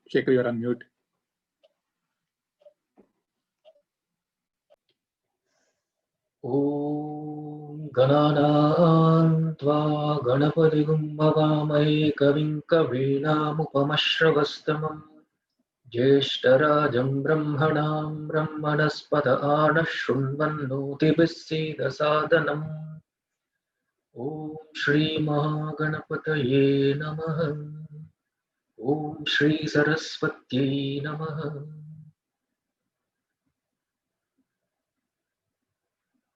Shekhar, you're on mute. ॐ गणानां त्वा गणपतिगुं भवामहे कविं कवीनामुपमश्रवस्तमम् ज्येष्ठराजं ब्रह्मणां ब्रह्मणस्पत आनः शृण्वन्नोतिभिः सीदसादनम् ॐ श्रीमहागणपतये नमः। ॐ श्रीसरस्वत्यै नमः।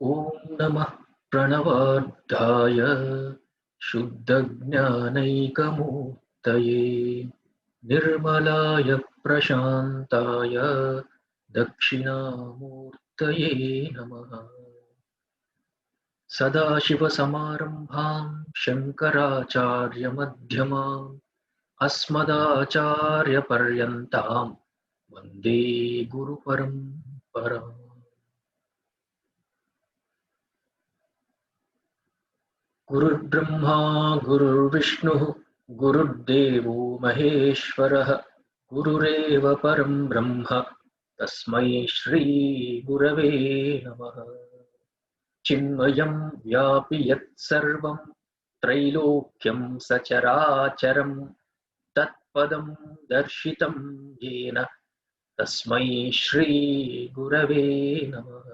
ॐ नमः प्रणवार्धाय शुद्धज्ञानैकमूर्तये निर्मलाय प्रशान्ताय दक्षिणामूर्तये नमः। सदाशिवसमारम्भां शङ्कराचार्यमध्यमाम् अस्मदाचार्यपर्यन्तां वन्दे गुरुपरम्पराम्। गुरुर्ब्रह्मा गुरुर्विष्णुः गुरुर्देवो महेश्वरः गुरुरेव परं ब्रह्म तस्मै श्री गुरवे नमः। चिन्मयं व्यापि यत्सर्वं त्रैलोक्यं सचराचरं तत्पदं दर्शितं येन तस्मै श्री गुरवे नमः।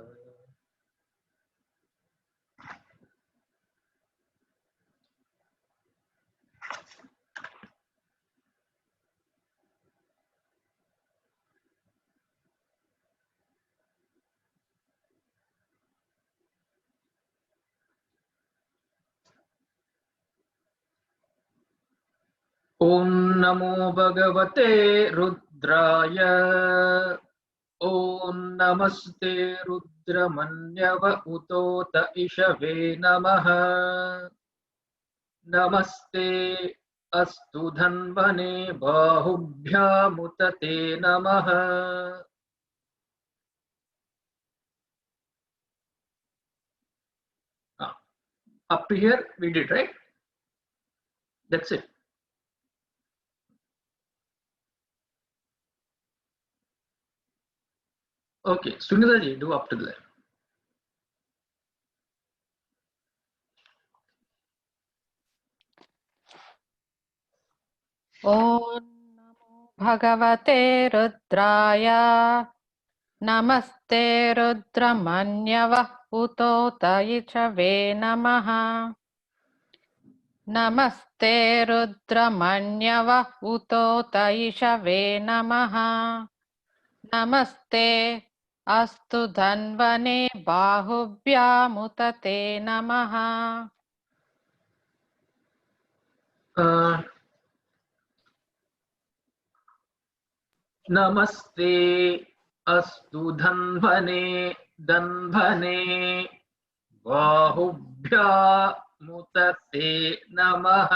ॐ नमो भगवते रुद्राय। ॐ नमस्ते रुद्रमन्यव उतोत इषवे नमः। नमस्ते अस्तु धन्वने बाहुभ्यामुत ते नमः। Up to here we did, right? That's it. Okay, Sunita ji, do up to there. ॐ नमो भगवते रुद्राय। नमस्ते रुद्रमन्यवः उतोत इषवे नमः। नमस्ते रुद्रमन्यवः उतोत इषवे नमः। नमस्ते अस्तु धन्वने बाहुभ्यामुत ते नमः। नमस्ते अस्तु धन्वने बाहुभ्यामुत ते नमः.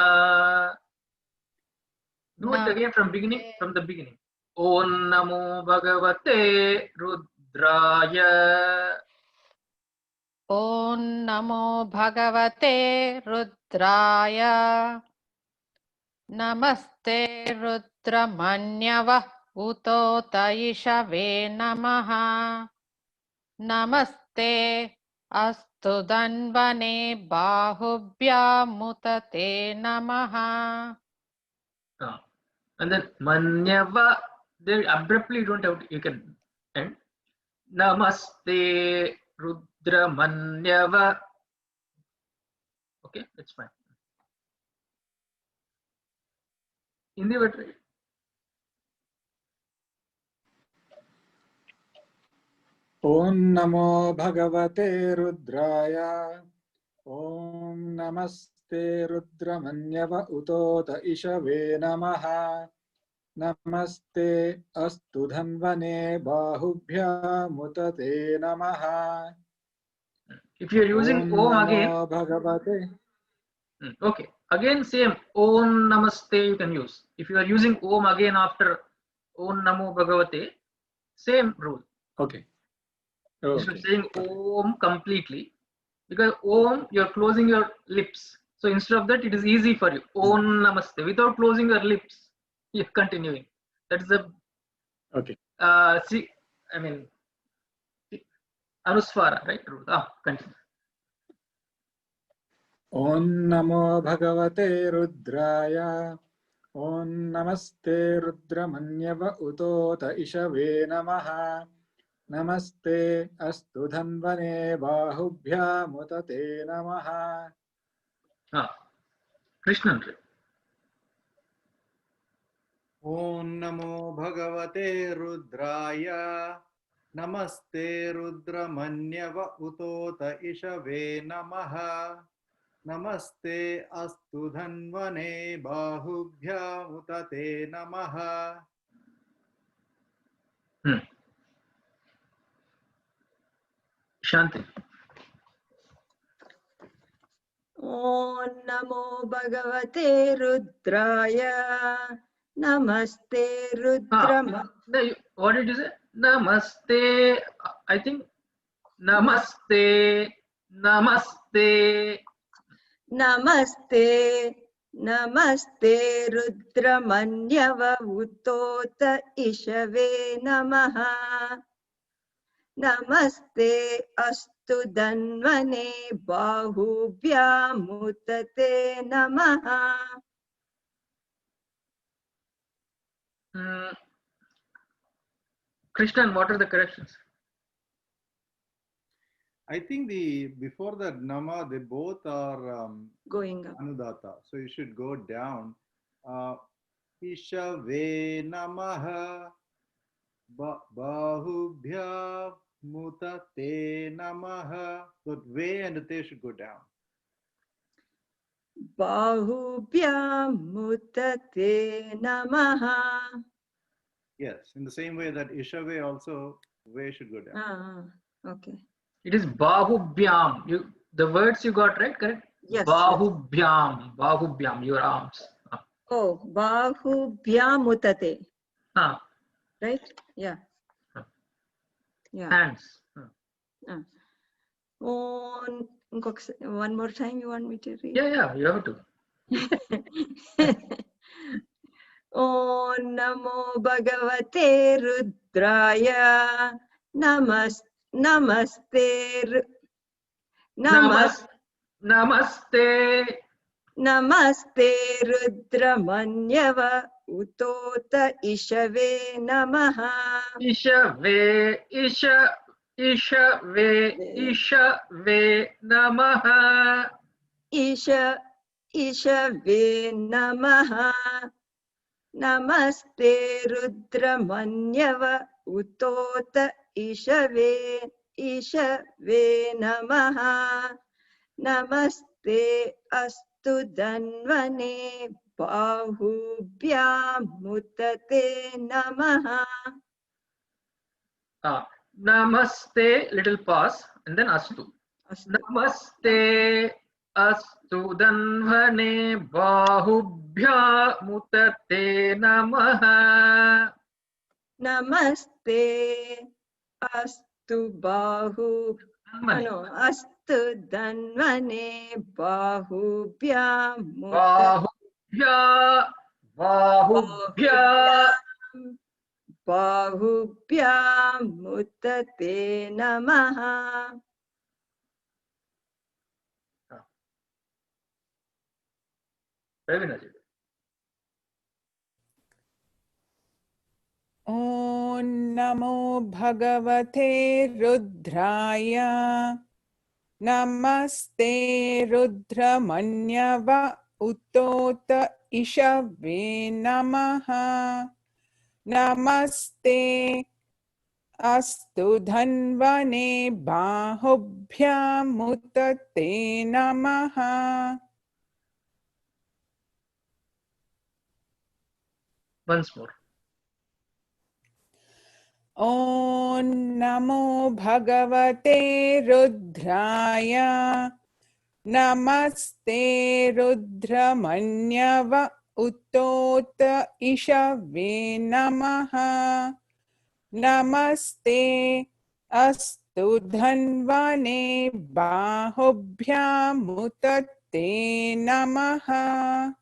Do it again from the beginning. ॐ नमो भगवते रुद्राय. ॐ नमो भगवते रुद्राय। नमस्ते रुद्रमन्यवः उतोत इषवे नमः। नमस्ते अस्तु धन्वने बाहुभ्यामुत ते नमः. And then manyava, they abruptly you don't have to, you can end. Namaste Rudra Manyava. Okay, that's fine. Hindi what? ॐ नमो भगवते रुद्राय। ॐ नमस्ते रुद्रमन्यव उतोत इषवे नमः। नमस्ते अस्तु धन्वने बाहुभ्यामुत ते नमः। If you are using Om again, Bhagavate. Okay, again same Om Namaste you can use. If you are using Om again after Om Namo Bhagavate, same rule. Okay. Instead of saying Om completely, because Om you are closing your lips. So instead of that, it is easy for you. Om Namaste without closing your lips. You are continuing. That's the Okay. see, I mean, Anuswara, right? Continue. Om Namo Bhagavate Rudraya. Om Namaste Rudramanyava Utota Ishave Namaha. Namaste Astu Dhanvane Bahubhya Mutate Namaha. Krishnan. ॐ नमो भगवते रुद्राय नमस्ते रुद्रमन्यव उतोत इषवे नमः नमस्ते अस्तु धन्वने बाहुभ्यामुतते नमः Shanti. ॐ नमो भगवते रुद्राय नमस्ते Rudram What did you say? Namaste. I think Namaste. Namaste. नमस्ते नमस्ते रुद्रमन्यव उतोत इषवे नमः नमस्ते अस्तु धन्वने बाहुभ्यामुतते नमः Krishnan, what are the corrections? I think before that nama they both are going up. Anudata, so you should go down. Ishave namaha bahubhya mutate namaha. So ve and the te should go down. Bahubhyamutate namaha. Yes, in the same way that Ishave also ve should go down. Okay. It is Bahubhyam. The words you got right, correct? Yes. Bahubhyam. Bahubhyam, your arms. Oh, Bahubhyamutate. Right? Yeah. Yeah. Hands. One more time you want me to read? Yeah, you have to. Om Namo Bhagavate Rudraya. Namaste Namaste Rudramanyava Utota Ishave Namaha. Ishave Namaha. Ishave Namaha. Namaste Rudramanyava Utota Ishave Namaha. Namaste Astu Dhanvane Bahubhyamutate Namaha. Namaste, little pause, and then Astu. Namaste Astu Dhanvane Bahubhya Mutate Namaha. Namaste Astu Astu Dhanvane Bahubhyamutate Namaha. Om Namo Bhagavate Rudraya. Namaste Rudramanyava Utota Ishave Namaha. Namaste Astu Dhanvane Bahubhyamutate Namaha. Once more. Om Namo Bhagavate Rudraya. Namaste Rudramanyava Utota Ishave Namaha. Namaste Astu Dhanvane Bahubhyamutate Namaha.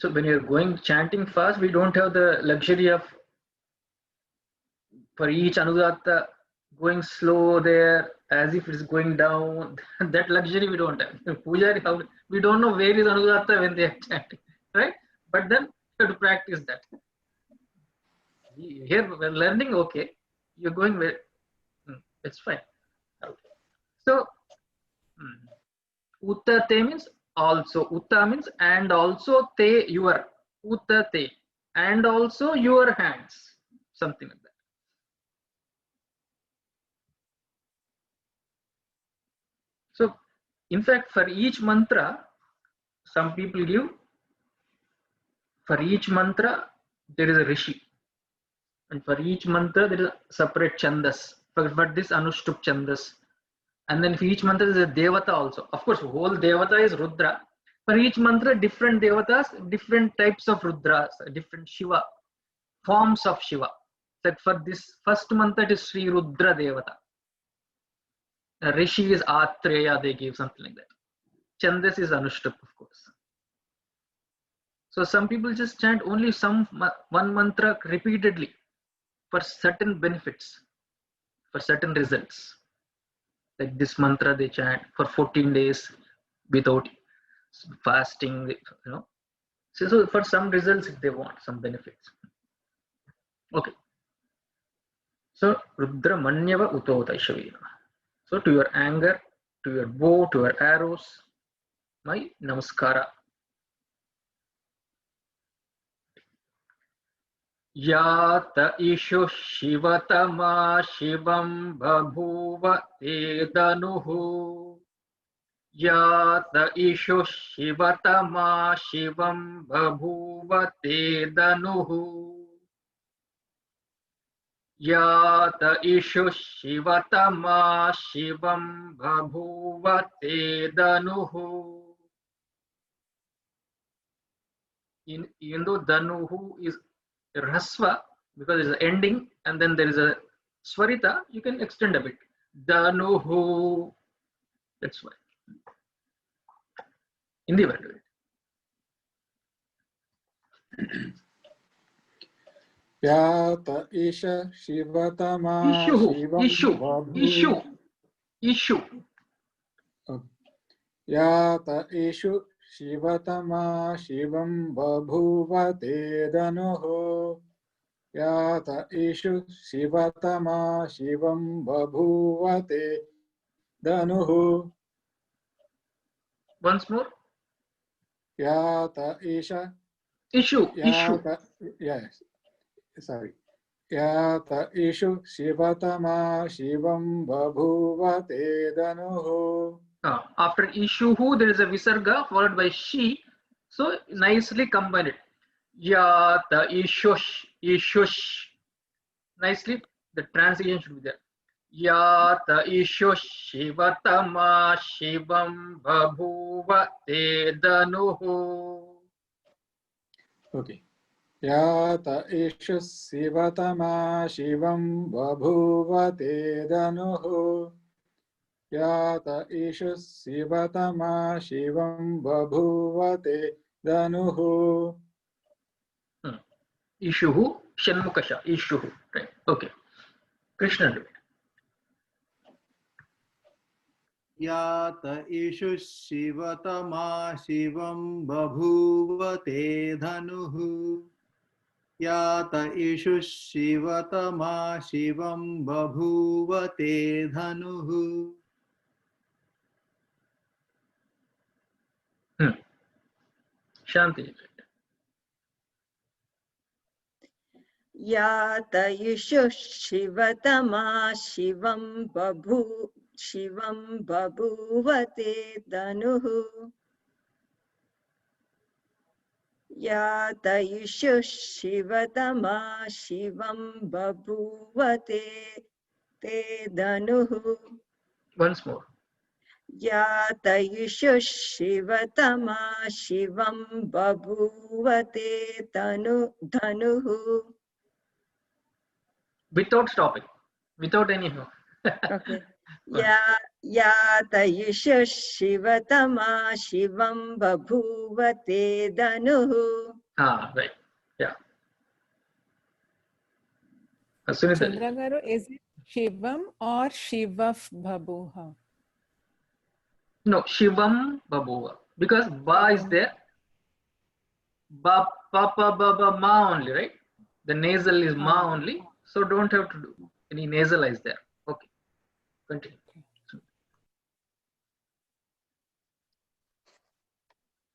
So when you're going chanting fast, we don't have the luxury of for each anudatta going slow there as if it's going down. That luxury we don't have. Pujari, we don't know where is anudatta when they are chanting, right? But then you have to practice that. Here we're learning, okay, you're going where, it's fine. Okay. So Utta te means also. Utta means and also te your. Utta te and also your hands. Something like that. So in fact, for each mantra, some people give, for each mantra there is a rishi, and for each mantra there is a separate chandas. For this Anushtup chandas, and then for each mantra there is a devata also. Of course, whole devata is Rudra. For each mantra, different devatas, different types of Rudras, different Shiva, forms of Shiva. Like for this first mantra, it is Sri Rudra Devata. Rishi is Atreya, they give something like that. Chandas is Anushtup, of course. So some people just chant only one mantra repeatedly for certain benefits, for certain results. Like this mantra they chant for 14 days without fasting, you know. So for some results they want, some benefits. Okay. So Rudra Manyava Utota Ishavena. So to your anger, to your bow, to your arrows, my namaskara. Yata ishu shivatama shivam babhuva te danuhu. Yata ishu shivatama shivam babhuva te danuhu. Yata ishu shivatama shivam babhuva te danuhu. Even though danuhu is Rasva, because it's an ending and then there is a Swarita, you can extend a bit. Danuhu. That's why. Hindi will do it. Yata isha shivatama shivam Issue. Yata ishu shivatama shivam babhuva te danuhu. Yata ishu shivatama shivam babhuva te danuhu. Once more. Yata isha. Issue. Yes. Sorry. Yata ishu shivatama shivam babhuva te danuhu. After Ishuhu, there is a Visarga followed by Shi. So nicely combine it. Yata Ishush. Nicely, the translation should be there. Yata Ishush Shivatama Shivam Babhuva Te Danuhu. Okay. Yata ishu shivatama shivam babhuva te danuhu. Yata ishu shivatama shivam babhuva te danuhu. Ishuhu, Shanmukasha, Ishuhu. Right. Okay. Krishna do it. Yata ishu shivatama shivam babhuva te dhanuhu. Yata ishu shivatama shivam babhuva te dhanuhu. Shanti. Yata ishu shivatama shivam babhuva te danuhu. Yata ishu shivatama shivam babhuva te danuhu. Once more. Yata ishu shivatama shivam babhuva te danuhu. Without stopping. Without any. Okay. यातयिष शिवतमा शिवं बभूव ते धनुः. Right. Yeah. Sunita. Chandra garu, is it Shivam or Shivaf Babuha? No, Shivam Babuva. Because Ba is there. Ba, pa, pa, ba, ba, ma only, right? The nasal is ma only. So don't have to do any nasalize there. Okay. Continue.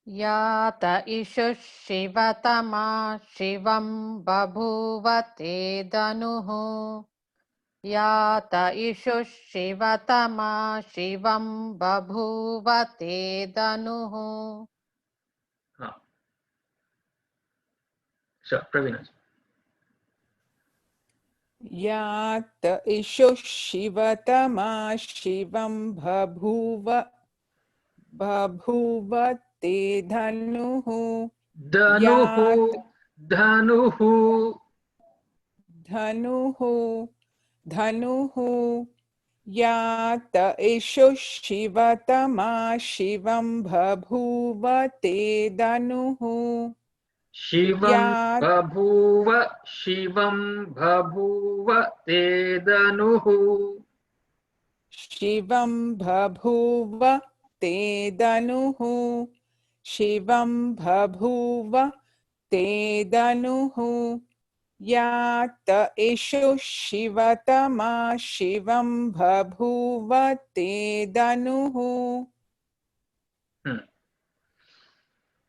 यात इषुः शिवतमा शिवं बभूव ते धनुः यात इषुः शिवतमा शिवं बभूव ते धनुः. Sure, Praveen. यात इषुः शिवतमा शिवं बभूव ते धनुः. धनुः यात इषुः शिवतमा शिवं बभूव ते धनुः. Shivam bhabhuva te danuhu. शिवं बभूव ते धनुः. शिवं बभूव ते धनुः. यात इषुः शिवतमा शिवं बभूव ते धनुः.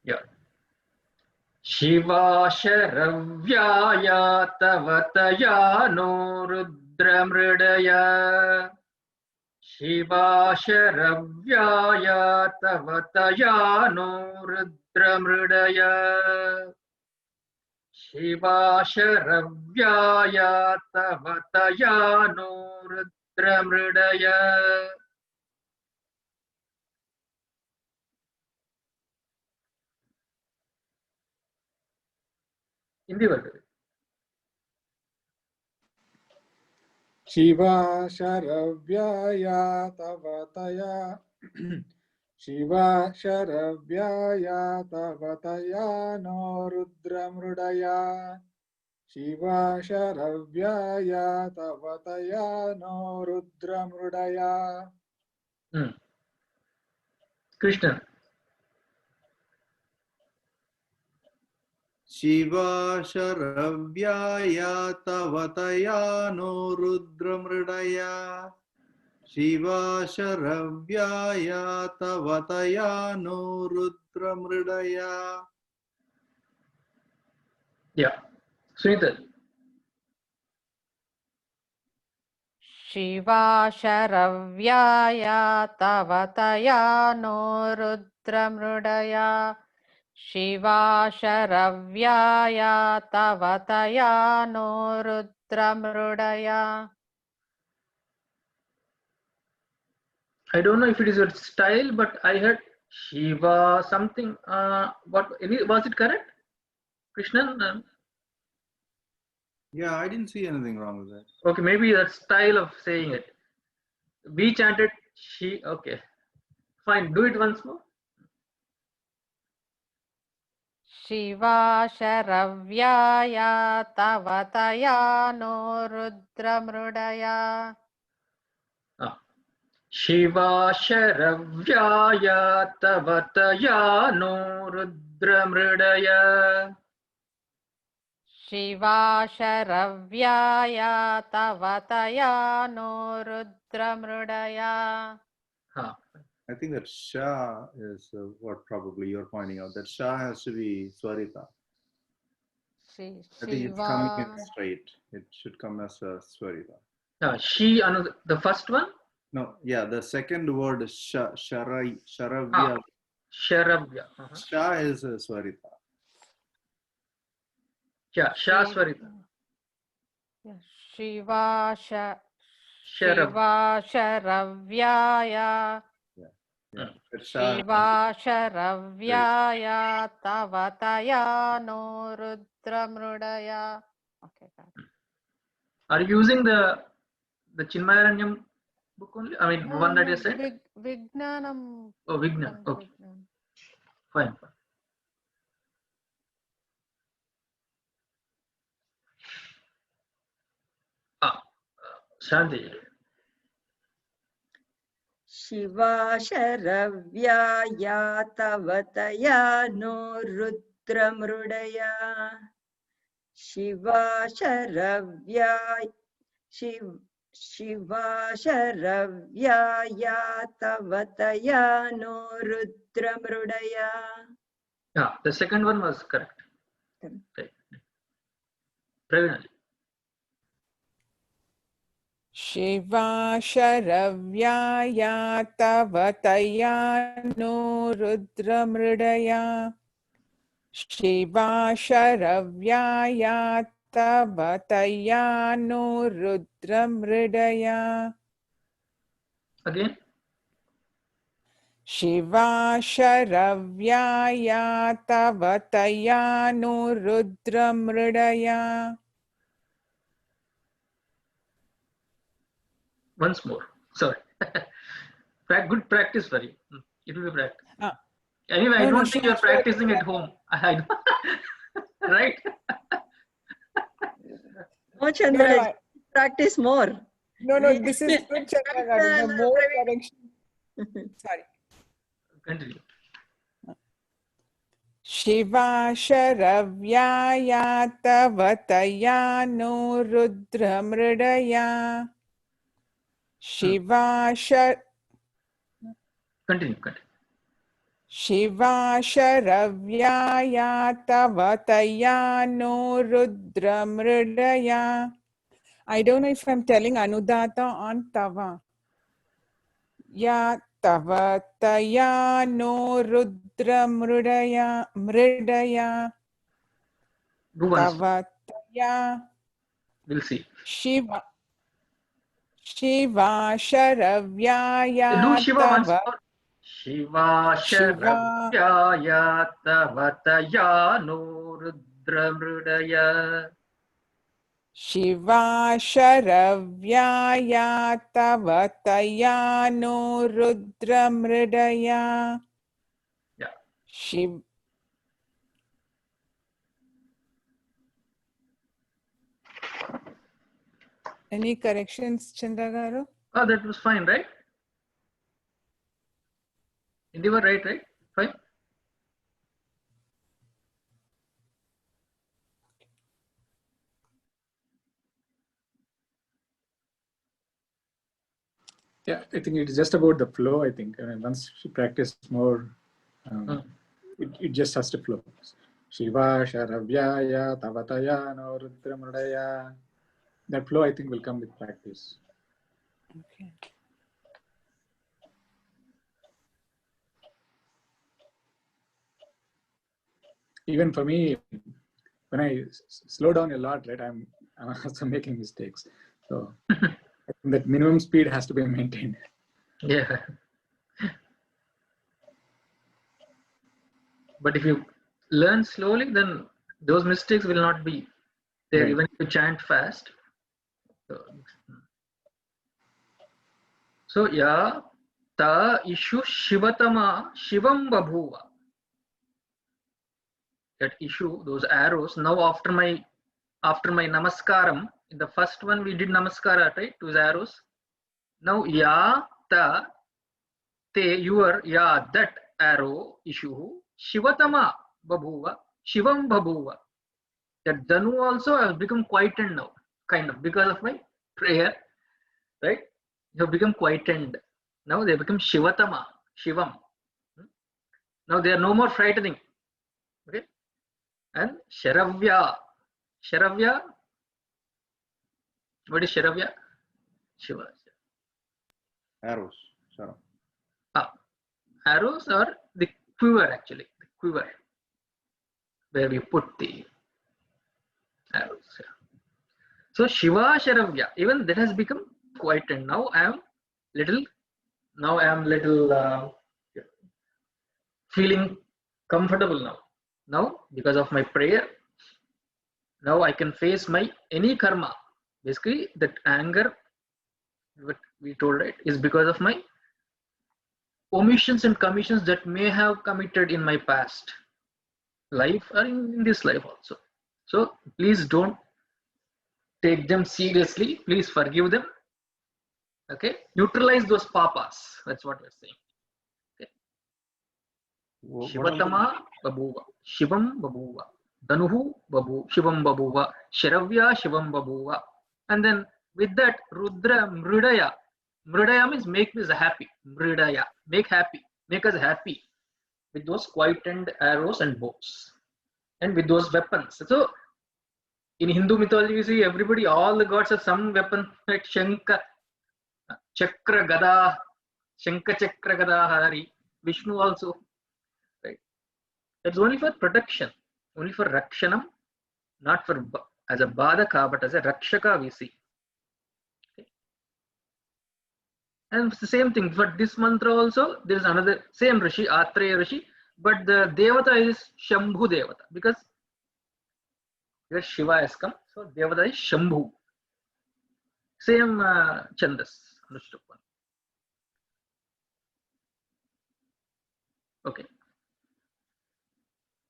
Yeah. Shiva Sharavyaya Tavataya no Rudramridaya. Shiva Sharavyaya Tavataya no Rudramridaya. Shiva Sharavyaya Tavataya no Rudramridaya. Hindi word. शिवा शरव्याया तवतया शिवा शरव्याया तवतया नो रुद्रमृडया शिवा शरव्याया तवतया नो रुद्रमृडया. Krishna. Shiva Sharavyaya Tavataya no Rudramridaya. Shiva Sharavyaya Tavataya no Rudramridaya. Yeah. Sunita. शिवा शरव्याया तवतया नो रुद्रमृडया शिवा शरव्याया तवतया नो रुद्रमृडया. I don't know if it is your style, but I heard Shiva something. Was it correct, Krishnan? Yeah, I didn't see anything wrong with that. Okay, maybe that style of saying it. We chanted she. Okay, fine. Do it once more. शिवा शरव्याया तवतया नो रुद्रमृडया Shiva Sharavyaya Tavataya no Rudramridaya. शिवा शरव्याया तवतया नो रुद्रमृडया. I think that Sha is what probably you're pointing out. That Sha has to be Swarita. I think it's coming in straight. It should come as a Swarita. She, the first one? No, yeah, the second word is Sharavya. Sharavya. Sha is a Swarita. Yeah, Sha Swarita. Shiva Sharavyaya. Shiva Sharavyaya Tavataya no Rudramrudaya. Okay. Are you using the Chinmayaranyam book only? I mean, one that you said? Vijnanam. Oh, Vijnanam. Okay. Vijnanam. Fine. Shanti. Shiva Sharavya Tavataya no Rudramrudaya. Shiva Sharavya Shiva Sharavya Tavataya no Rudramrudaya. Yeah, the second one was correct. Right. Praveen. Shiva Sharavyaya Tavataya no Rudramrudaya. Shiva Sharavyaya Tavataya no Rudramrudaya. Again? Shiva Sharavyaya Tavataya no Rudramrudaya. Once more. Sorry. Good practice for you. It will be practice. Anyway, I don't think you're practicing at home. Right? No, Chandra, practice more. No, this is good, Chandra garu. The more correction. Sorry. Continue. Shiva Sharavyaya Tavataya no Rudramrudaya. Shiva Continue. Shiva Sharavyaya Tavataya no Rudramrudaya. I don't know if I'm telling Anudata on Tava. Ya Tavataya no Rudramrudaya. Mridaya. Tavataya. We'll see. Shiva Sharavyaya Do Shiva once Tava. more. Shiva Sharavyaya Tavataya no Rudramrudaya. Shiva Sharavyaya Tavataya no Rudramrudaya. Yeah. Any corrections, Chandra garu? Oh, that was fine, right? You were right? Fine. Yeah, I think it's just about the flow. I think once she practice more, it just has to flow. Shiva Sharavyaya Tavataya no Rudramrudaya. That flow, I think, will come with practice. Okay. Even for me, when I slow down a lot, right, I'm also making mistakes. So I think that minimum speed has to be maintained. Yeah. But if you learn slowly, then those mistakes will not be there, right. Even if you chant fast. So yeah, ta ishu shivatama shivam babhuva. That issue, those arrows. Now after my namaskaram, in the first one we did namaskara, right? Those arrows. Now ya ta te your ya that arrow issue shivatama babhuva shivam babhuva. That Danu also has become quietened now, kind of, because of my prayer, right? You have become quietened. Now they become shivatama, shivam. Now they are no more frightening. Okay. And Sharavya. Sharavya. What is Sharavya? Shiva. Arrows. Shara. Arrows are the quiver, actually. The quiver. Where we put the arrows. Yeah. So Shiva Sharavya. Even that has become quietened. Now I am little feeling comfortable now. Now, because of my prayer, now I can face my any karma. Basically, that anger, what we told, right, is because of my omissions and commissions that may have committed in my past life or in this life also. So please don't take them seriously. Please forgive them. Okay, neutralize those papas. That's what we're saying. Okay. Shivatama babuva, Shivam babuva, Danuhu babu, Shivam babuva, Sharavya Shivam babuva, and then with that Rudra Mridaya. Mridaya means make us happy. Mridaya, make happy, make us happy with those quietened arrows and bows, and with those weapons. So in Hindu mythology, we see everybody, all the gods have some weapon, like Shankha, Chakra, Gada, Shankha, Chakra, Gada, Hari, Vishnu also, right? That's only for protection, only for Rakshanam, not for as a Badaka, but as a Rakshaka we see. Okay. And it's the same thing for this mantra also. There is another same Rishi, Atreya Rishi, but the Devata is Shambhu Devata, because here Shiva has come, so Devata is Shambhu. Same Chandas, understood one. Okay.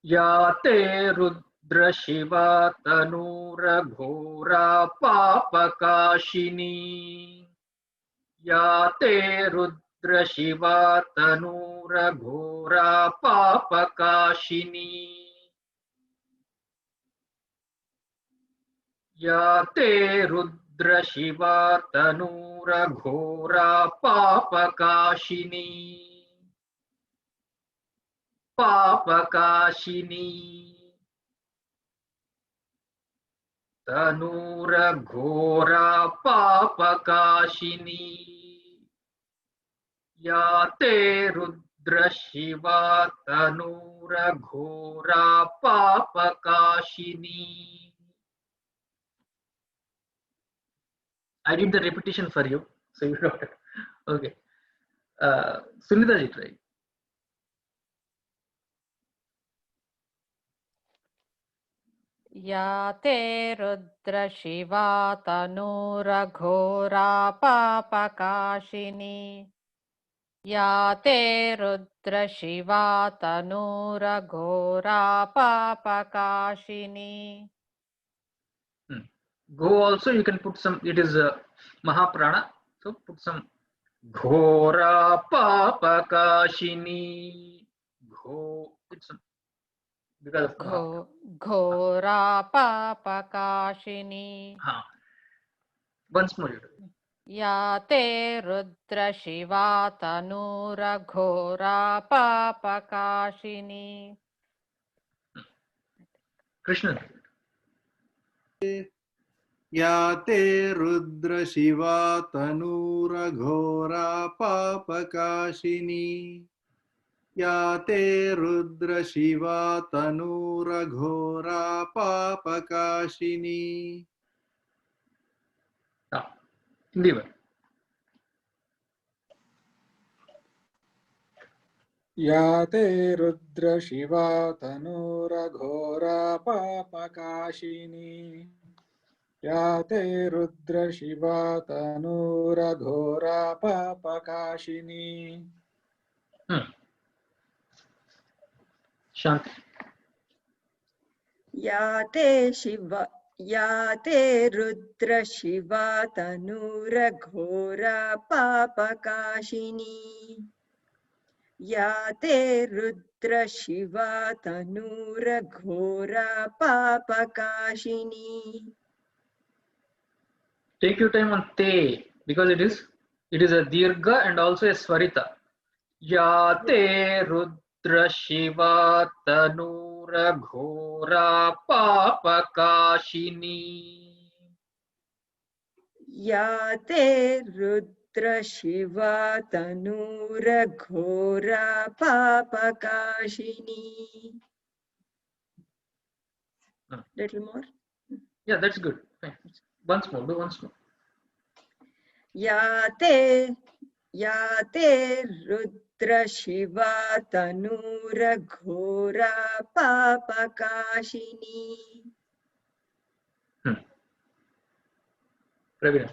Yate Rudra Shiva Tanura Ghora Papakashini. Yate Rudra Shiva Tanura Ghora Papakashini. Yate Rudra Shiva Tanura Ghora Papakashini. Papakashini. Tanura Ghora Papakashini. Yate Rudra Shiva Tanura Ghora Papakashini. I did the repetition for you, so you know. Okay. Sunita ji, try. या ते रुद्र शिवा तनूरघोरा पापकाशिनी या ते रुद्र शिवा तनूरघोरा पापकाशिनी. Go also, you can put some, it is Mahaprana, so put some Ghora Papakashini. Gho, it's some, because of Ghora Papakashini. Once more you do. या ते रुद्र शिवा तनूर घोरा पापकाशिनी. Krishna. या ते रुद्र शिवा तनूर घोरा पापकाशिनी. या ते रुद्र शिवा तनूर घोरा पापकाशिनी. Hindi one. या ते रुद्र शिवा तनूरघोरा पापकाशिनी. या ते रुद्र शिवा तनूरघोरा पापकाशिनी. Shanti. या ते रुद्र शिवा तनूर घोरा पापकाशिनी. या ते रुद्र शिवा तनूर घोरा पापकाशिनी. Take your time on te, because it is a dirgha and also a swarita. Ya te rudra shiva tanura ghora papakashini. या ते रुद्र शिवा तनूर घोरा पापकाशिनी. Little more. Yeah, that's good. Fine. Once more, do once more. या ते रुद्र शिवा तनूर घोरा पापकाशिनी. Pravina.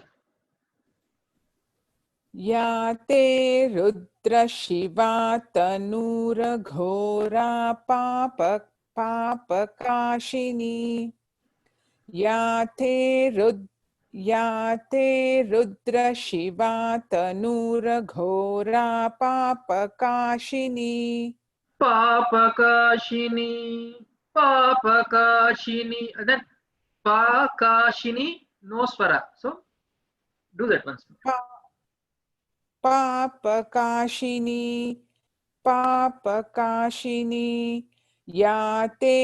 या ते रुद्रशिवा तनूरघोरा पापकाशिनी या ते रुद्रशिवा तनूरघोरा पापकाशिनी Papakashini, Papakashini. Then Pakashini, no swara. So do that once more. पापकाशिनी या ते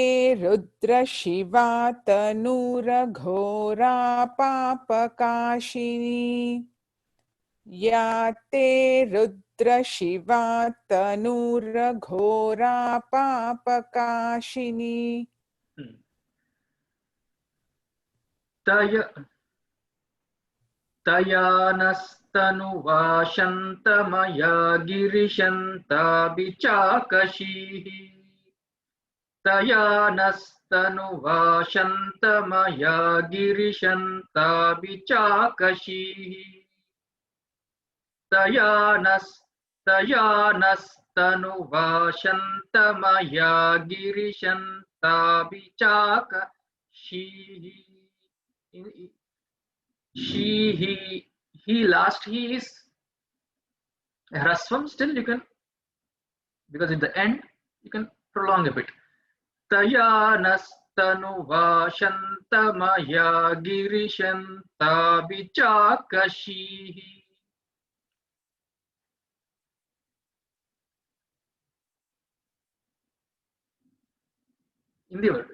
रुद्रशिवा तनूरघोरा पापकाशिनी या ते रुद्रशिवा तनूरघोरा पापकाशिनी तयानस्तनुवाशन्तमया गिरिशन्ताभिचाकशीः तयानस्तनुवाशन्तमया गिरिशन्ताभिचाकशीः तयानस्तनुवाशन्तमया गिरिशन्ताभिचाकशीः. He last he is Hrasvam. Still you can, because in the end you can prolong a bit. Tayanastanu shantamaya girishanta vichakashihi. In the word.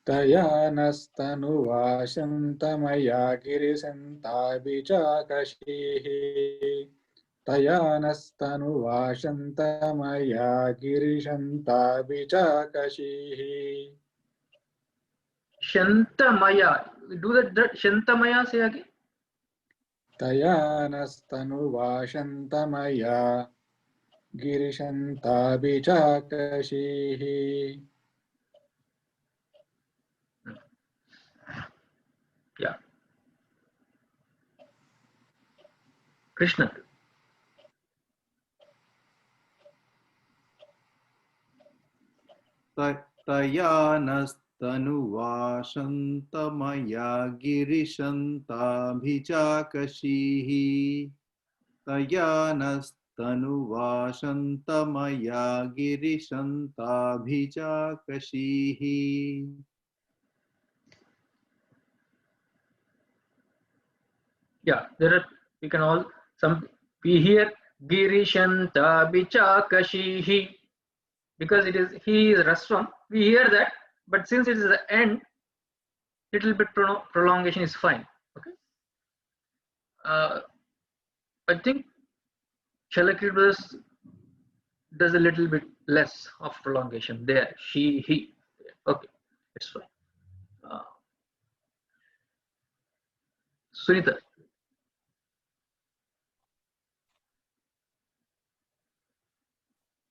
तयानस्तनुवाशन्तमया गिरिशन्ताभिचाकशीः तयानस्तनुवाशन्तमया गिरिशन्ताभिचाकशीः. Shantamaya. Do that Shantamaya, say again. तयानस्तनुवाशन्तमया गिरिशन्ताभिचाकशीः. Yeah. Krishna. तयानस्तनुवाशन्तमया गिरिशन्ताभिचाकशीः तयानस्तनुवाशन्तमया गिरिशन्ताभिचाकशीः. Yeah, there are, we can all, we hear Girishanta Bichakashihi, because it is, he is Raswam, we hear that, but since it is the end, little bit prolongation is fine. Okay. I think Chalakir does a little bit less of prolongation there. She, he. Okay, it's fine. Sunita.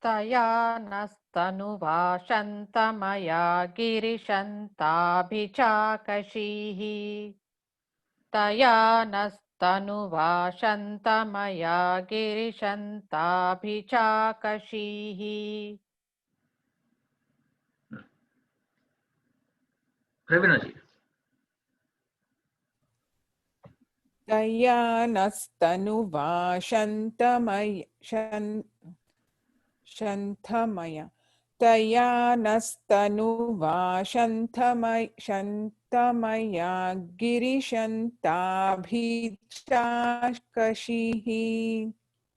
तयानस्तनुवाशन्तमया गिरिशन्ताभिचाकशीः तयानस्तनुवाशन्तमया गिरिशन्ताभिचाकशीः. Ravinaji. तयानस्तनुवाशन्तमया तयानस्तनुवाशन्तमया गिरिशन्ताभिचाकशीः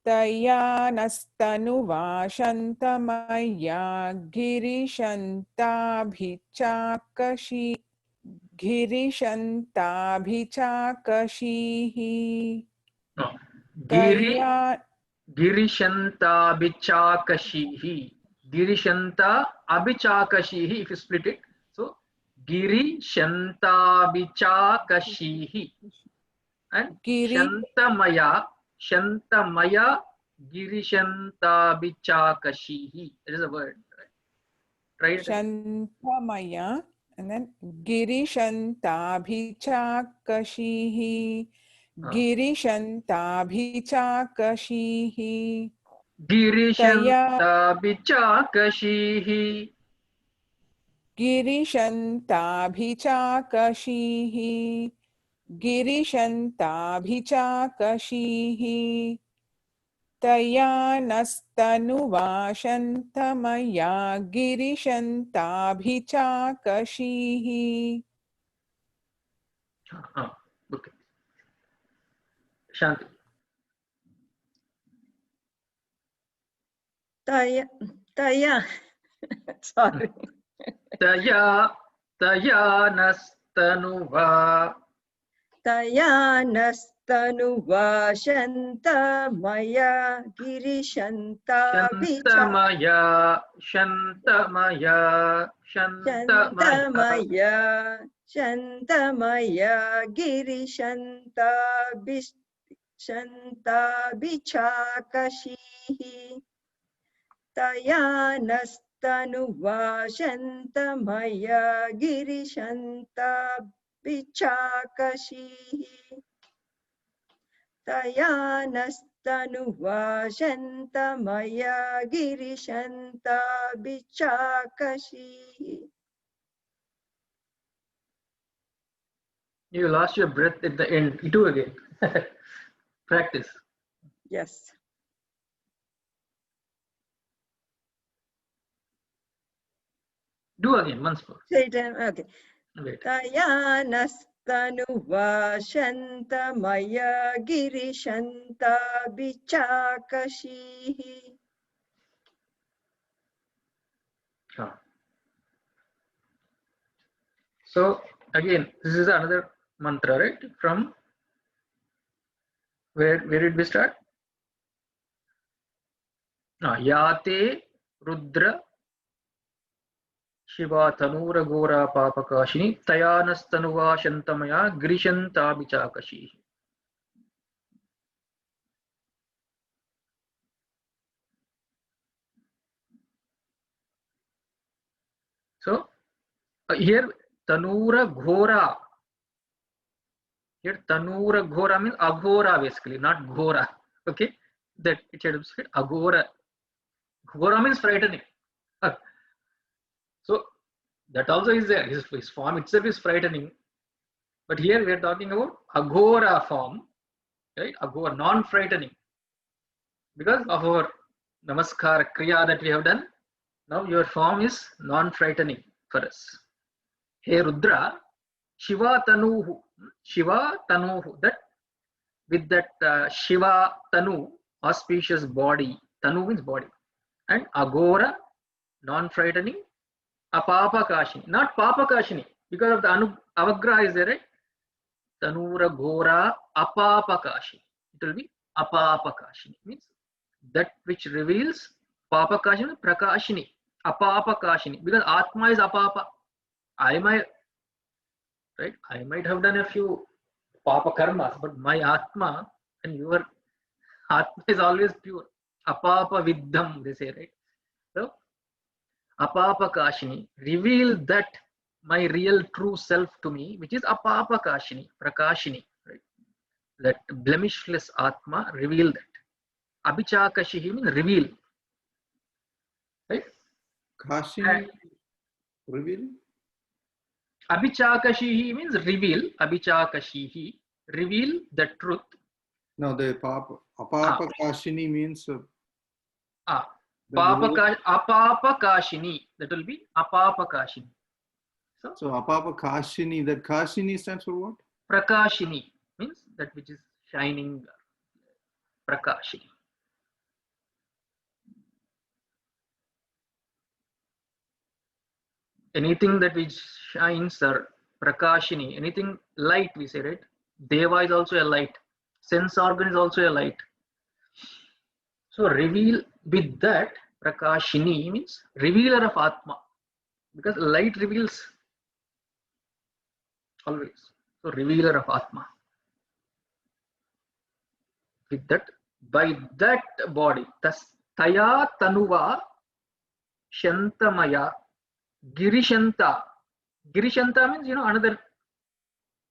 तयानस्तनुवाशन्तमया गिरिशन्ताभिचाकशीः. Girishanta Bichakashihi. Girishanta Abichakashihi, if you split it. So Girishanta Bichakashihi. And Shantamaya Girishanta Bichakashihi. It is a word. Right? Try it. Shantamaya And then Girishantabhichakashihi. Girishantabhichakashihi. Taya Girishantabhichakashihi. Girishantabhichakashihi. Girishantabhichakashihi. Taya nastanuvashantamaya girishantabhichakashihi. Okay. Shanti. Taya. Sorry. Taya nastanuva. Taya nastanuva shantamaya girishanta Shantamaya. Shantamaya girishanta bichakashihi. Taya nastanuva shantamaya girishanta bichakashihi. Taya nastanuva shantamaya girishanta bichakashihi. You lost your breath at the end. Do again. Practice. Yes. Do again once more. Say it. Okay. Wait. Taya nastanuva shantamaya girishanta bichakashihi. So again, this is another mantra, right? From where did we start? Yate Rudra Shiva Tanura Gora Papakashini Tayanastanuva Shantamaya Grishanta Bichakashi. So here Tanura Ghora. Here Tanura Ghora means Aghora basically, not Ghora. Okay? That it should be Aghora. Ghora means frightening. So that also is there. His form itself is frightening. But here we are talking about Aghora form, right? Aghora, non-frightening. Because of our Namaskar Kriya that we have done, now your form is non-frightening for us. Hey Rudra, Shiva Tanuhu, that with that Shiva Tanu, auspicious body, Tanu means body, and Aghora, non-frightening, Apapakashini, not Papakashini, because of the Avagra is there, right? Tanura Ghora Apapakashini. It will be Apapakashini, means that which reveals Papakashini, Prakashini, Apapakashini, because Atma is Apapa. I might have done a few Papa karmas, but my Atma and your Atma is always pure. Apapa Viddham, they say, right? So, Apapakashini, reveal that my real true self to me, which is Apapakashini, Prakashini, right? That blemishless Atma, reveal that. Abhichakashihi means reveal. Right? Kashini, reveal? Abhichakashihi means reveal. Abhichakashihi, reveal the truth. No, the Apapakashini means Apapakashini, that will be Apapakashini. So Apapakashini, that Kashini stands for what? Prakashini means that which is shining. Prakashini. Anything that which shines or Prakashini, anything light we say, right? Deva is also a light. Sense organ is also a light. So reveal with that, Prakashini means revealer of Atma. Because light reveals always. So revealer of Atma. With that, by that body, Taya Tanuva Shantamaya Girishanta Girishanta means, another.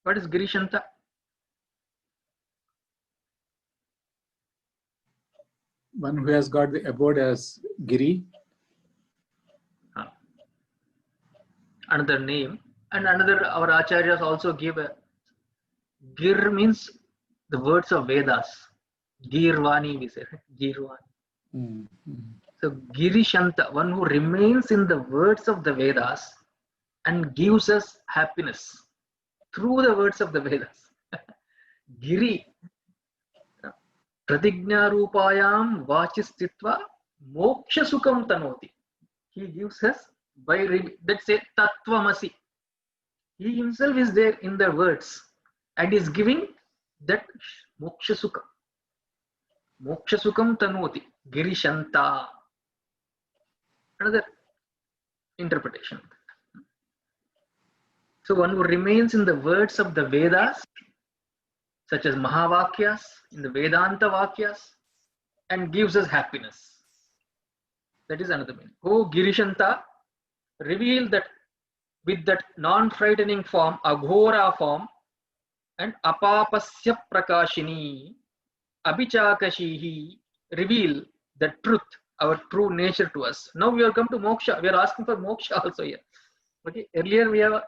What is Girishanta? One who has got the abode as Giri. Another name. And another, our acharyas also give a Gir means the words of Vedas. Girvani, we say. Girvani. So Girishanta, one who remains in the words of the Vedas and gives us happiness through the words of the Vedas. Giri. Pratigna rupayam vachistitva moksha sukham tanoti. He gives us by, let's say, tattvamasi. He himself is there in the words and is giving that moksha sukham. Moksha sukham tanoti. Girishanta. Another interpretation. So one who remains in the words of the Vedas, such as Mahavakyas, in the Vedanta Vakyas, and gives us happiness. That is another meaning. Oh Girishanta, reveal that with that non-frightening form, Aghora form, and Apapasya Prakashini, Abhichakashihi, reveal the truth, our true nature to us. Now we have come to moksha. We are asking for moksha also here. Okay. Earlier we have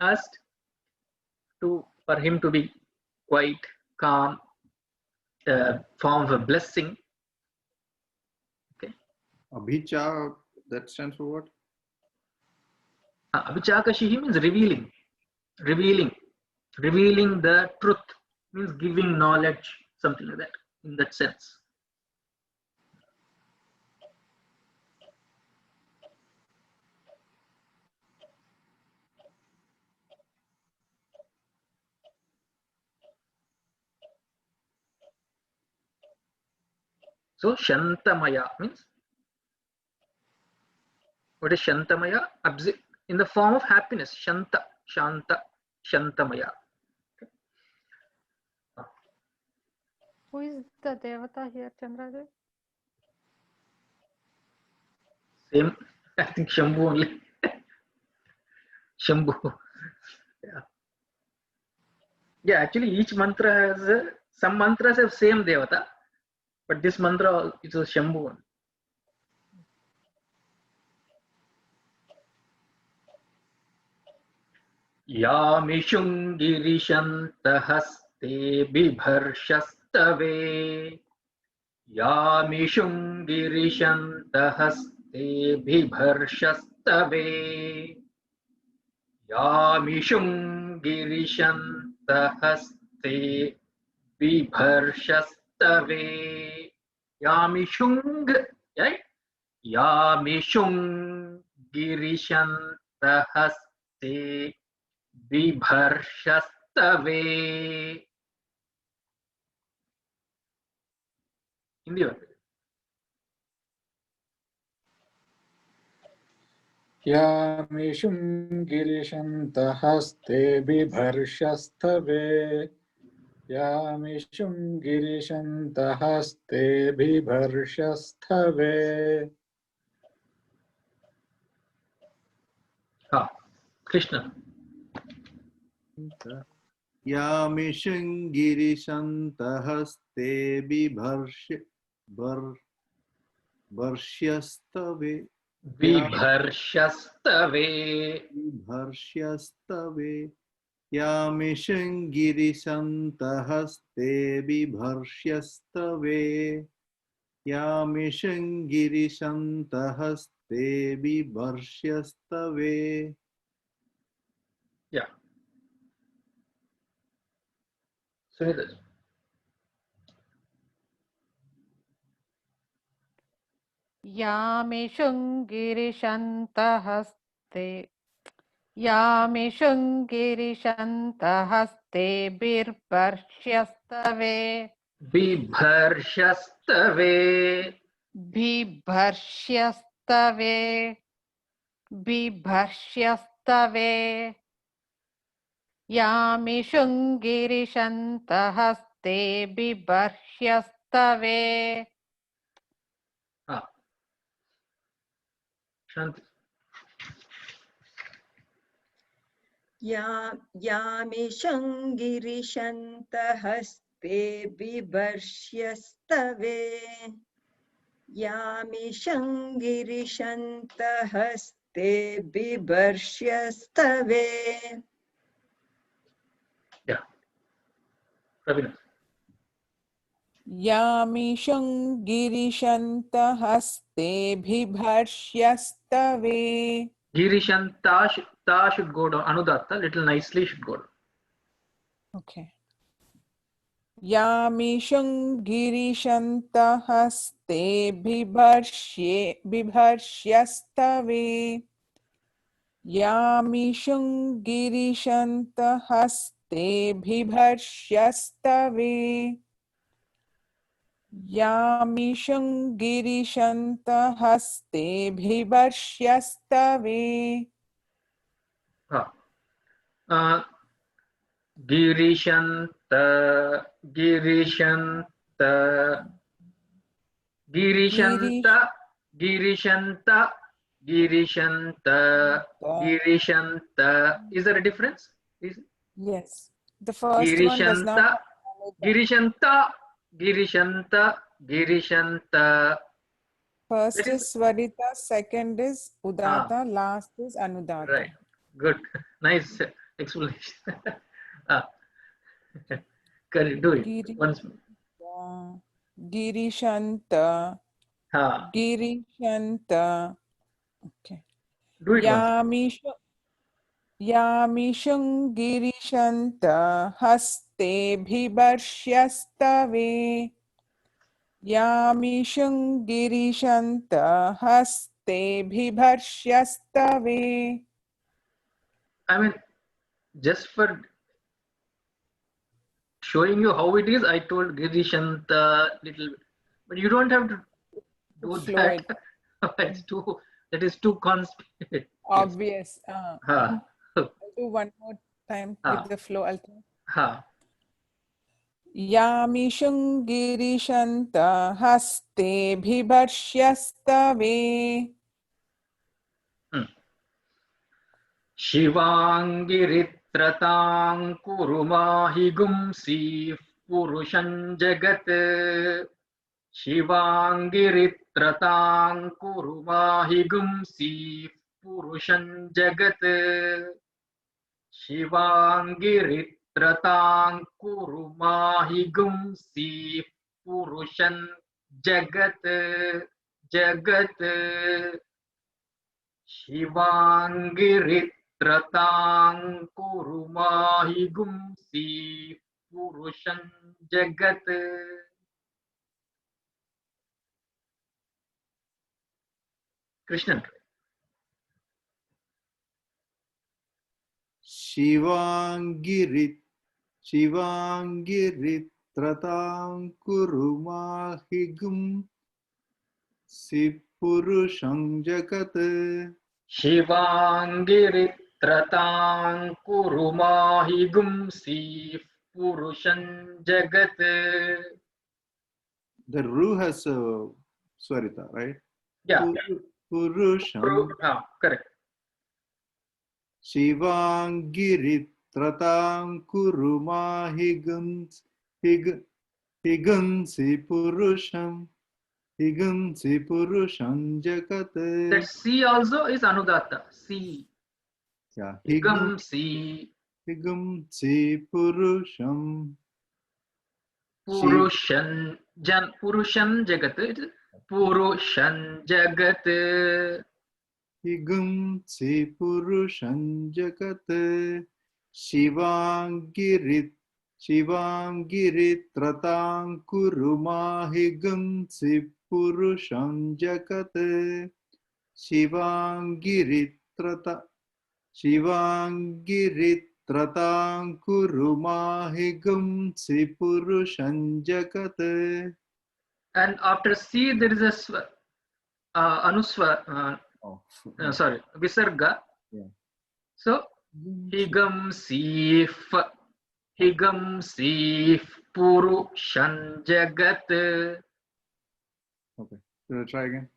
asked for him to be quiet, calm, form of a blessing. Okay. Abhicha, that stands for what? Abhichakashihi means revealing. Revealing the truth means giving knowledge, something like that, in that sense. So Shantamaya means, what is Shantamaya? In the form of happiness. Shanta, Shantamaya. Who is the Devata here, Chandradev? Same, I think Shambhu only. Shambhu. Yeah, actually each mantra has, some mantras have same Devata, but this mantra is a Shambhu. Yamishungirishantahaste bibharshastave. Yamishungirishantahaste bibharshastave. Yamishungirishantahaste bibharshastave. Yamishung, right? Yamishungirishantahaste bibharshastave. Hindi word. Yamishum girishantahaste bibharshastave. Yamishum girishantahaste bibharshastave. Krishna. Yamishangirishantahaste bibharshastave. Bibharshastave. Bibharshastave. Yamishangirishantahaste bibharshastave. Yamishangirishantahaste bibharshastave. Yeah. Sunita. Yamishungirishantahaste. Yamishungirishantahaste birparsyastave. Bibharshastave. Bibharsyastave. Bibharsyastave. Yamishungirishantahaste bibharsyastave. Shanti. यामिषं गिरिशन्तहस्ते बिभर्ष्यस्तवे यामिषं गिरिशन्तहस्ते बिभर्ष्यस्तवे. Yeah, Ravina. यामिषं गिरिशन्तहस्ते बिभर्ष्यस्तवे. Girishanta ta should go down. Anudatta little nicely should go down. Okay. यामिषं गिरिशन्तहस्ते बिभर्ष्यस्तवे. यामिषं गिरिशन्तहस्ते बिभर्ष्यस्तवे. यामिषं गिरिशन्तहस्ते बिभर्ष्यस्तवे. Girishanta Girishanta Girishanta Girishanta Girishanta Girishanta. Is there a difference? Yes, the first one does not. Girishanta Girishanta Girishanta. First is Swarita, second is Udata, last is Anudata. Right. Good. Nice explanation. Do it once more. Girishanta. Girishanta. Okay. Do it once. Yamishang Girishanta Haste Bhibarshyastave. Yamishang Girishanta Haste Bhibarshyastave. I mean, just for showing you how it is, I told Girishanta little bit, but you don't have to do that. That is too conspicuous. Obvious. I'll do one more time with the flow. Yamishang Girishanta Haste Bhibarshyastave. Shivangiritratam kurumahi gumsi purushan jagat. Shivangiritratam kurumahi gumsi purushan jagat. Shivangiritratam kurumahi gumsi purushan jagat. Jagat. Shivangiritratam kurumahi gumsi purushan jagat. Krishnan. Shivangiritratam kurumahigum sipurusham jagat. Shivangiritratam kurumahi gumsi purushan jagat. The Ru has a Swarita, right? Yeah. Purusham. Correct. Shivangiritratam kurumahigunsi purusham. Higunsi purusham jagat. That C also is Anudatta. C. Yeah. Higamsi. Higunsi purusham. Purushan jagat. It is Purushan jagat. Higunsi purusham jagat. Shivangiritratam kurumahigunsi purusham jagat. Shivangiritratam kurumahigunsi purusham jagat. And after C there is a anuswar. Sorry, Visarga. Yeah. So Higamsi Purushan jagat. Okay. Should I try again?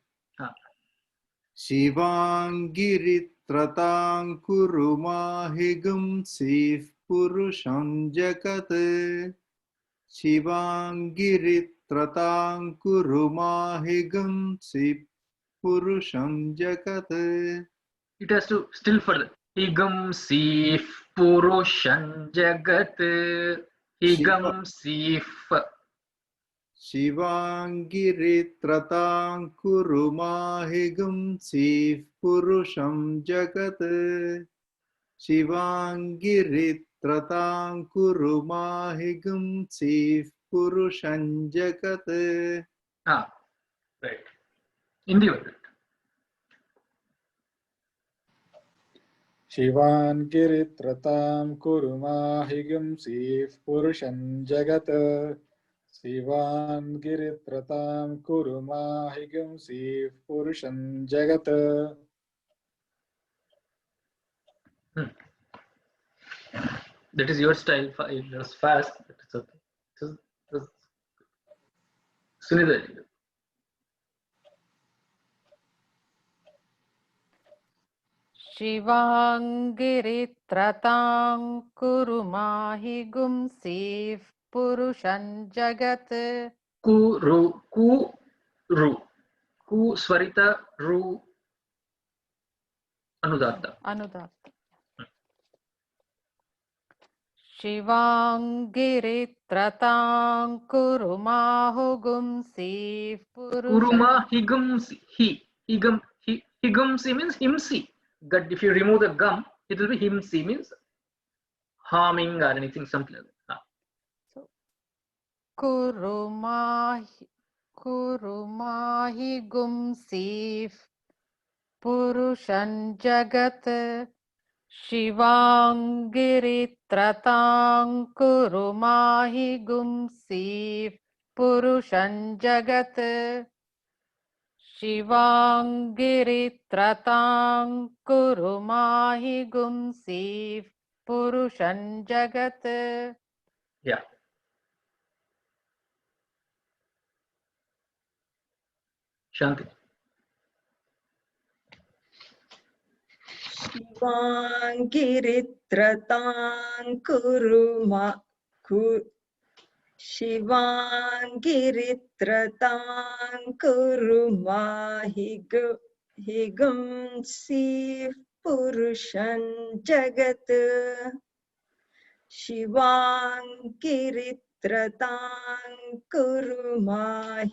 शिवाङ्गिरित्रतां कुरु माहिगुंसीः पुरुषं जगत् शिवाङ्गिरित्रतां कुरु माहिगुंसीः पुरुषं जगत्. It has to still further. Higam sif purushan jagat. Higam sif. शिवाङ्गिरित्रतां कुरु माहिगुंसीः पुरुषं जगत् शिवाङ्गिरित्रतां कुरु माहिगुंसीः पुरुषं जगत्. Ah, right. Hindi word. शिवान् गिरित्रतां कुरु माहिगुंसीः पुरुषं जगत् शिवान् गिरित्रतां कुरु माहिगुंसीः पुरुषं जगत्. That is your style. It was fast. But it's okay. Sunita. शिवाङ्गिरित्रतां कुरु माहिगुंसीः पुरुषं जगत्. Ku Swarita Ru Anudatta. शिवाङ्गिरित्रतां कुरु माहुगुंसीः Kuruma higumsi. Higumsi means himsi. But if you remove the gum, it will be himsi, means harming or anything, something like that. कुरु माहिगुंसीः पुरुषं जगत् शिवाङ्गिरित्रतां कुरु माहिगुंसीः पुरुषं जगत् शिवाङ्गिरित्रतां कुरु माहिगुंसीः पुरुषं जगत्. Yeah. Shanti. शिवाङ्गिरित्रतां कुरु शिवाङ्गिरित्रतां कुरु माहिगुंसीः पुरुषं जगत् शिवाङ्गिरित्रतां कुरु माहिगुंसीः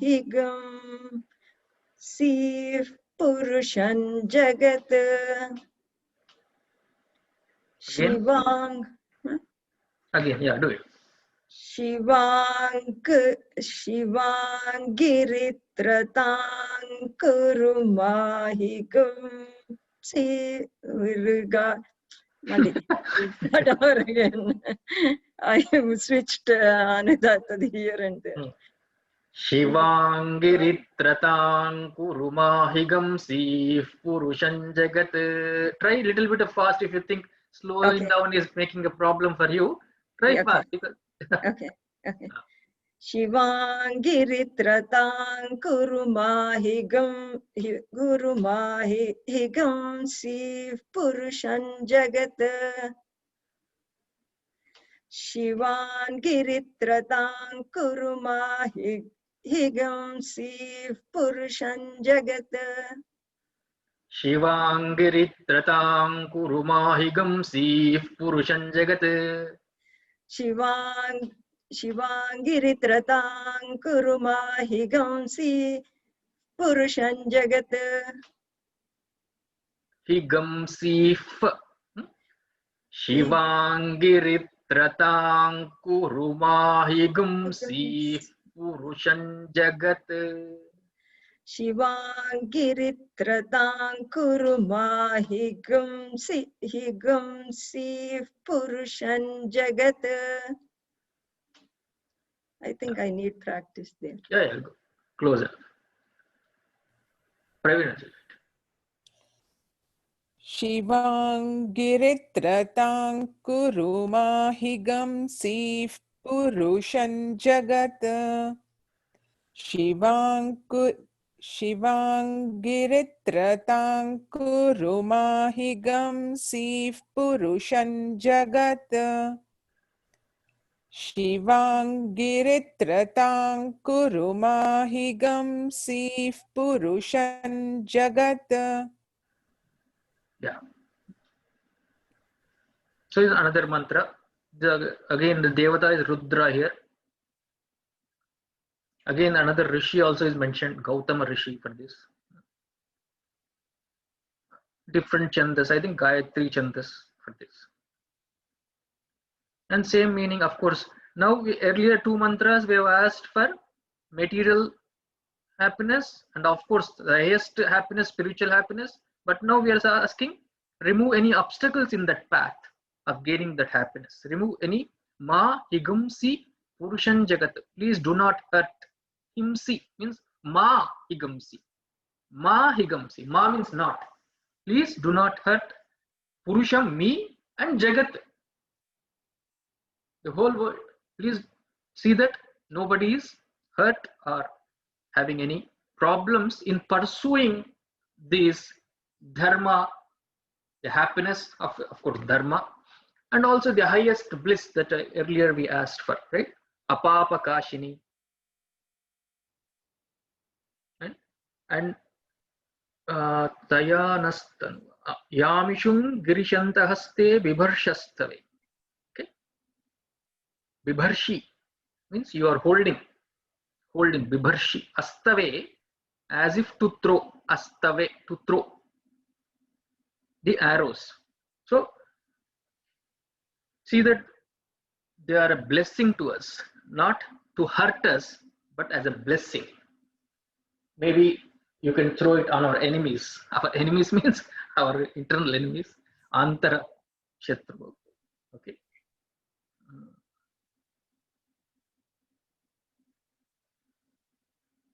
पुरुषं जगत् Again, yeah, do it. शिवाङ्गिरित्रतां कुरु माहिगुंसीः. Start over again. I have switched Anudatta here and there. Shivangiritratam kurumahigamsi purushan jagat. Try a little bit of fast if you think slowing down is making a problem for you. Try fast. Okay. Shivangiritratam kurumahigamsi purushan jagat. Shivangiritratam kurumahigamsi purushan jagat. Shivangiritratam kurumahigamsi purushan jagat. Shivangiritratam kurumahigamsi purushan jagat. Higamsi Shivangiritratam kurumahigamsi purushan jagat. Shivangiritratam kurumahigamsi purushan jagat. I think I need practice there. Yeah, go. Close it. Praveen. Shivangiritratam kuru mahigamsi purusham jagat. Shivangiritratang kuru mahigam sif purushan jagat. Shivangiritratang kuru mahigam sif purushan jagat. Yeah. So is another mantra. Again, the Devata is Rudra here. Again, another Rishi also is mentioned, Gautama Rishi for this. Different chandas, I think Gayatri chandas for this. And same meaning, of course. Now, earlier two mantras we have asked for material happiness and of course the highest happiness, spiritual happiness. But now we are asking, remove any obstacles in that path of gaining that happiness. Remove any ma higumsi purushan jagat. Please do not hurt. Himsi means ma higumsi. Ma higamsi. Ma means not. Please do not hurt Purusham, me, and Jagat. The whole world. Please see that nobody is hurt or having any problems in pursuing this dharma, the happiness of course, dharma, and also the highest bliss that earlier we asked for, right? Apapa Kashini. Right? And Tayanastan Yamishung Girishanta Haste Vibharshastave. Okay. Vibharshi means you are holding Vibharshi. Astave, as if to throw. Astave, to throw the arrows. So see that they are a blessing to us, not to hurt us, but as a blessing. Maybe you can throw it on our enemies. Our enemies means our internal enemies. Antara Shatru. Okay.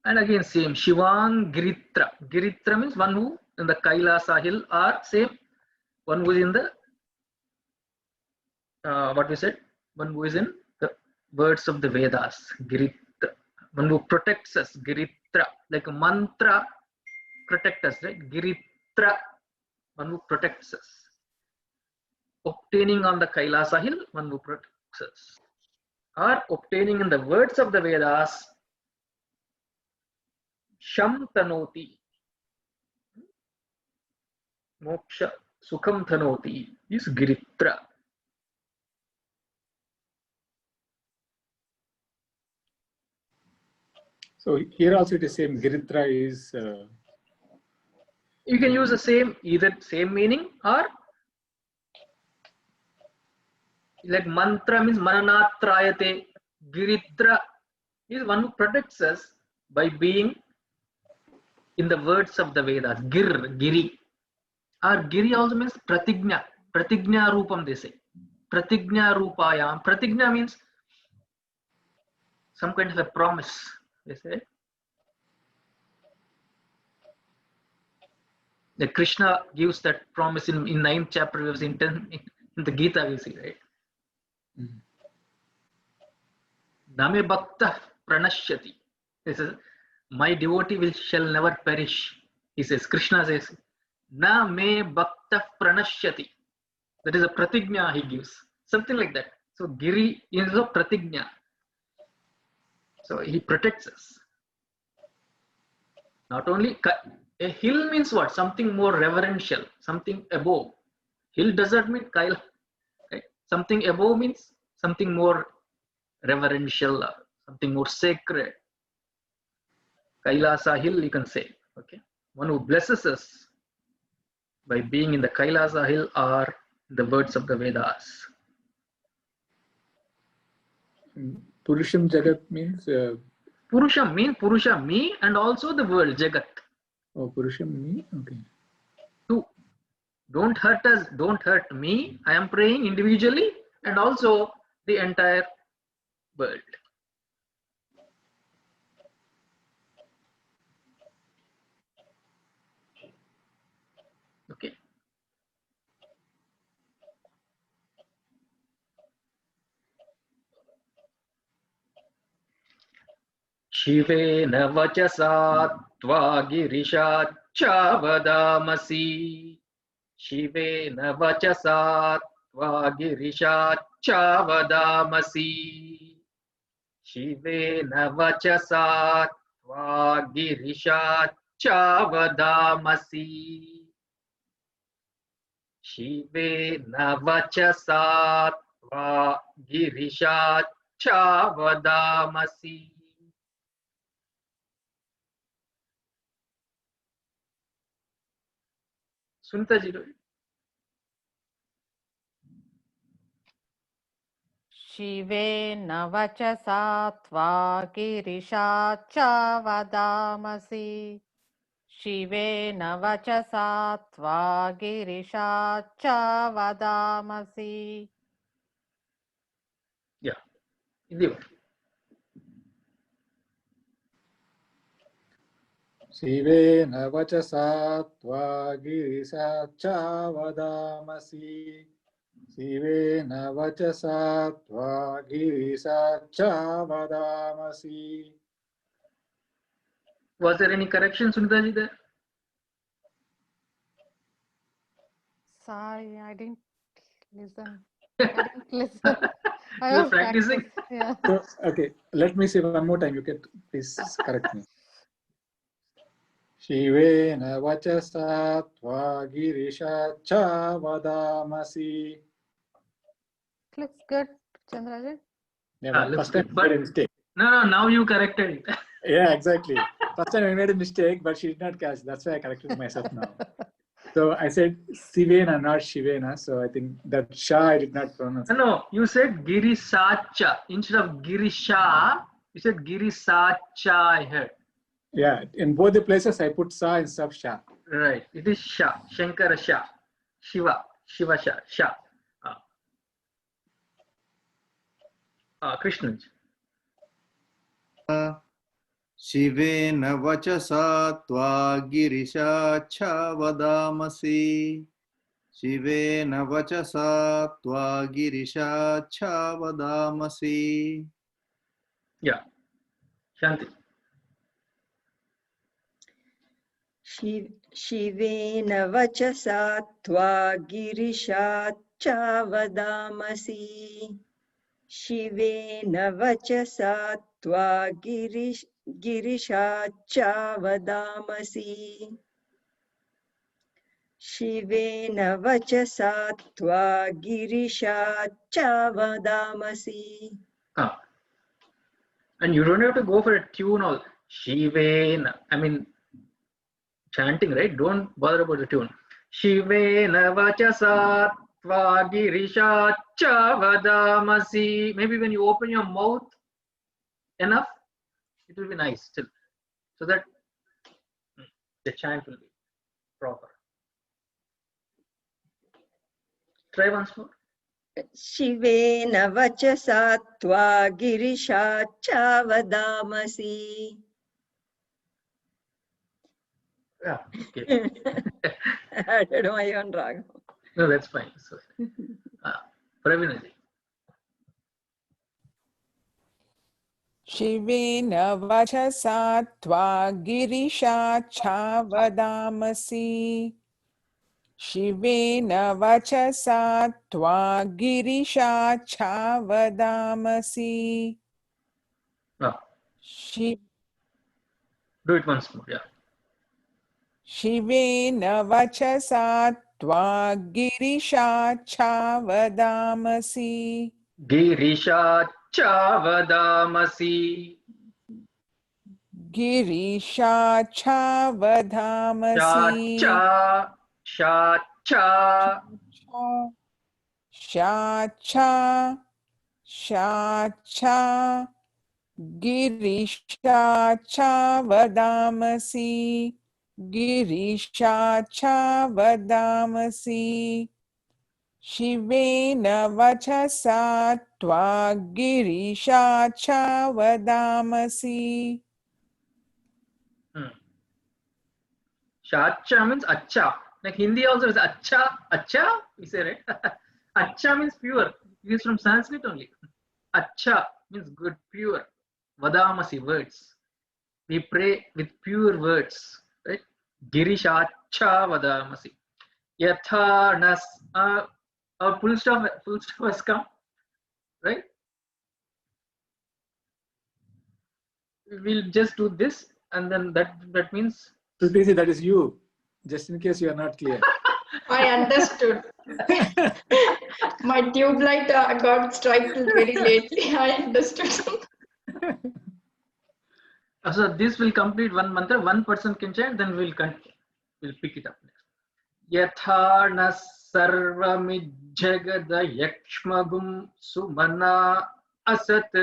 And again, same Shivang Giritra. Giritra means one who in the Kailasa hill, or same one who is in the what we said, one who is in the words of the Vedas. Giritra, one who protects us. Giritra, like a mantra, protect us, right? Giritra, one who protects us. Obtaining on the Kailasa hill, one who protects us. Or obtaining in the words of the Vedas, Sham Tanoti. Moksha Sukham Tanoti is Giritra. So here also it is same. Giritra is. You can use the same, either same meaning or like mantra means mananatrayate. Giritra is one who protects us by being in the words of the Vedas. Giri. Or Giri also means pratigna. Pratigna rupam they say. Pratigna rupayam. Pratigna means some kind of a promise, they say. The Krishna gives that promise in 9th chapter, we have seen 10 in the Gita, we see, right? Name bhakta pranashyati. He says, my devotee shall never perish. He says, Krishna says, na me bhakta pranashyati. That is a pratigna he gives. Something like that. So Giri is a pratigna. So he protects us. Not only a hill means what? Something more reverential, something above. Hill doesn't mean Kaila. Right? Something above means something more reverential, something more sacred. Kailasa hill, you can say. Okay, one who blesses us by being in the Kailasa hill or the words of the Vedas. Purusham Jagat means. Purusham means Purusha, me, and also the world, Jagat. Oh, Purusham, me? Okay. Two. Don't hurt us, don't hurt me. I am praying individually and also the entire world. Okay. Shivena vachasa त्वा गिरिशाच्चा वदामसि शिवेन वचसा त्वा गिरिशाच्चा वदामसि शिवेन वचसा त्वा गिरिशाच्चा वदामसि शिवेन वचसा त्वा गिरिशाच्चा वदामसि. सुनता जी लोग. शिवेन वचसा त्वा गिरिशाच्चा वदामसि शिवेन वचसा त्वा गिरिशाच्चा वदामसि. या हिंदी में. शिवेन वचसा त्वा गिरिशाच्चा वदामसि शिवेन वचसा त्वा गिरिशाच्चा वदामसि. Was there any correction, Sunita ji, there? Sorry, I didn't listen. I didn't listen. I You're was practicing? Yeah. So, okay, let me say one more time. You can please correct me. शिवेन वचसा त्वा गिरिशाच्चा वदामसि. Looks good, Chandrajan. Yeah, looks first time good, but- I made a mistake. No, now you corrected it. Yeah, exactly. First time I made a mistake, but she did not catch. That's why I corrected myself now. So I said Sivena, not Shivena. So I think that Sha I did not pronounce. No, you said Girisacha. Instead of Girisha, you said Girisacha, I heard. Yeah, in both the places I put Sa instead of Sha. Right. It is Sha. Shankara Sha. Shiva. Shiva Sha. Sha. Krishna. शिवेन वचसा त्वा गिरिशाच्चा वदामसि शिवेन वचसा त्वा गिरिशाच्चा वदामसि. Yeah. Shanti. शिवेन वचसा त्वा गिरिशाच्चा वदामसि शिवेन वचसा त्वा गिरिशाच्चा वदामसि शिवेन वचसा त्वा गिरिशाच्चा वदामसि. And you don't have to go for a tune or Shivena. I mean, chanting, right? Don't bother about the tune. Shivena vachasa tva girishacha vadamasi. Maybe when you open your mouth enough, it will be nice still. So that the chant will be proper. Try once more. शिवेन वचसा त्वा गिरिशाच्चा वदामसि. Yeah, okay. I added my own rag. No, that's fine. So, Praveen ji. शिवेन वचसा त्वा गिरिशाच्चा वदामसि शिवेन वचसा त्वा गिरिशाच्चा वदामसि. Do it once more. Yeah. शिवेन वचसा त्वा गिरिशाच्चा वदामसि Girishacha vadamasi. गिरिशाच्चा वदामसि. Shacha. शाचा गिरिशाचा वदामसि गिरिशाचा वदामसि शिवेन वचसा त्वा गिरिशाचा वदामसि. Shacha means acha. Like Hindi also is acha, we say, right? Acha means pure. It is from Sanskrit only. Acha means good, pure. Vadamasi, words. we pray with pure words, right? Girishacha vadamasi. Yatha nas, our full stop has come, right? We'll just do this, and then that means. Sriti, that is you. Just in case you are not clear. I understood. My tube light got struck very lately. I understood. So this will complete one mantra. One person can chant, then we'll pick it up next. Yatha nas sarvamijjagada yakshmagum sumana asat.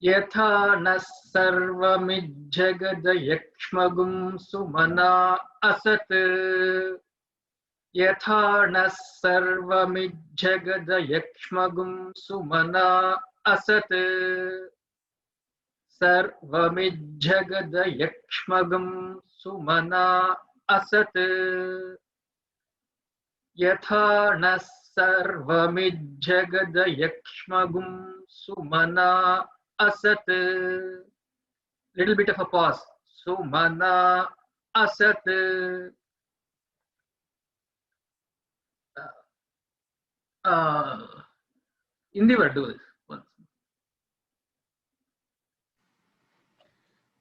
Yatha nas sarvamijjagada yakshmagum sumana asat. Yatha nas sarvamijjagada yakshmagum sumana asat. Sarvamijjagada yakshmagam sumana asat. Yatha nas sarvamijjagada yakshmagum sumana asat. Little bit of a pause. Sumana asat. Indiva, do this once.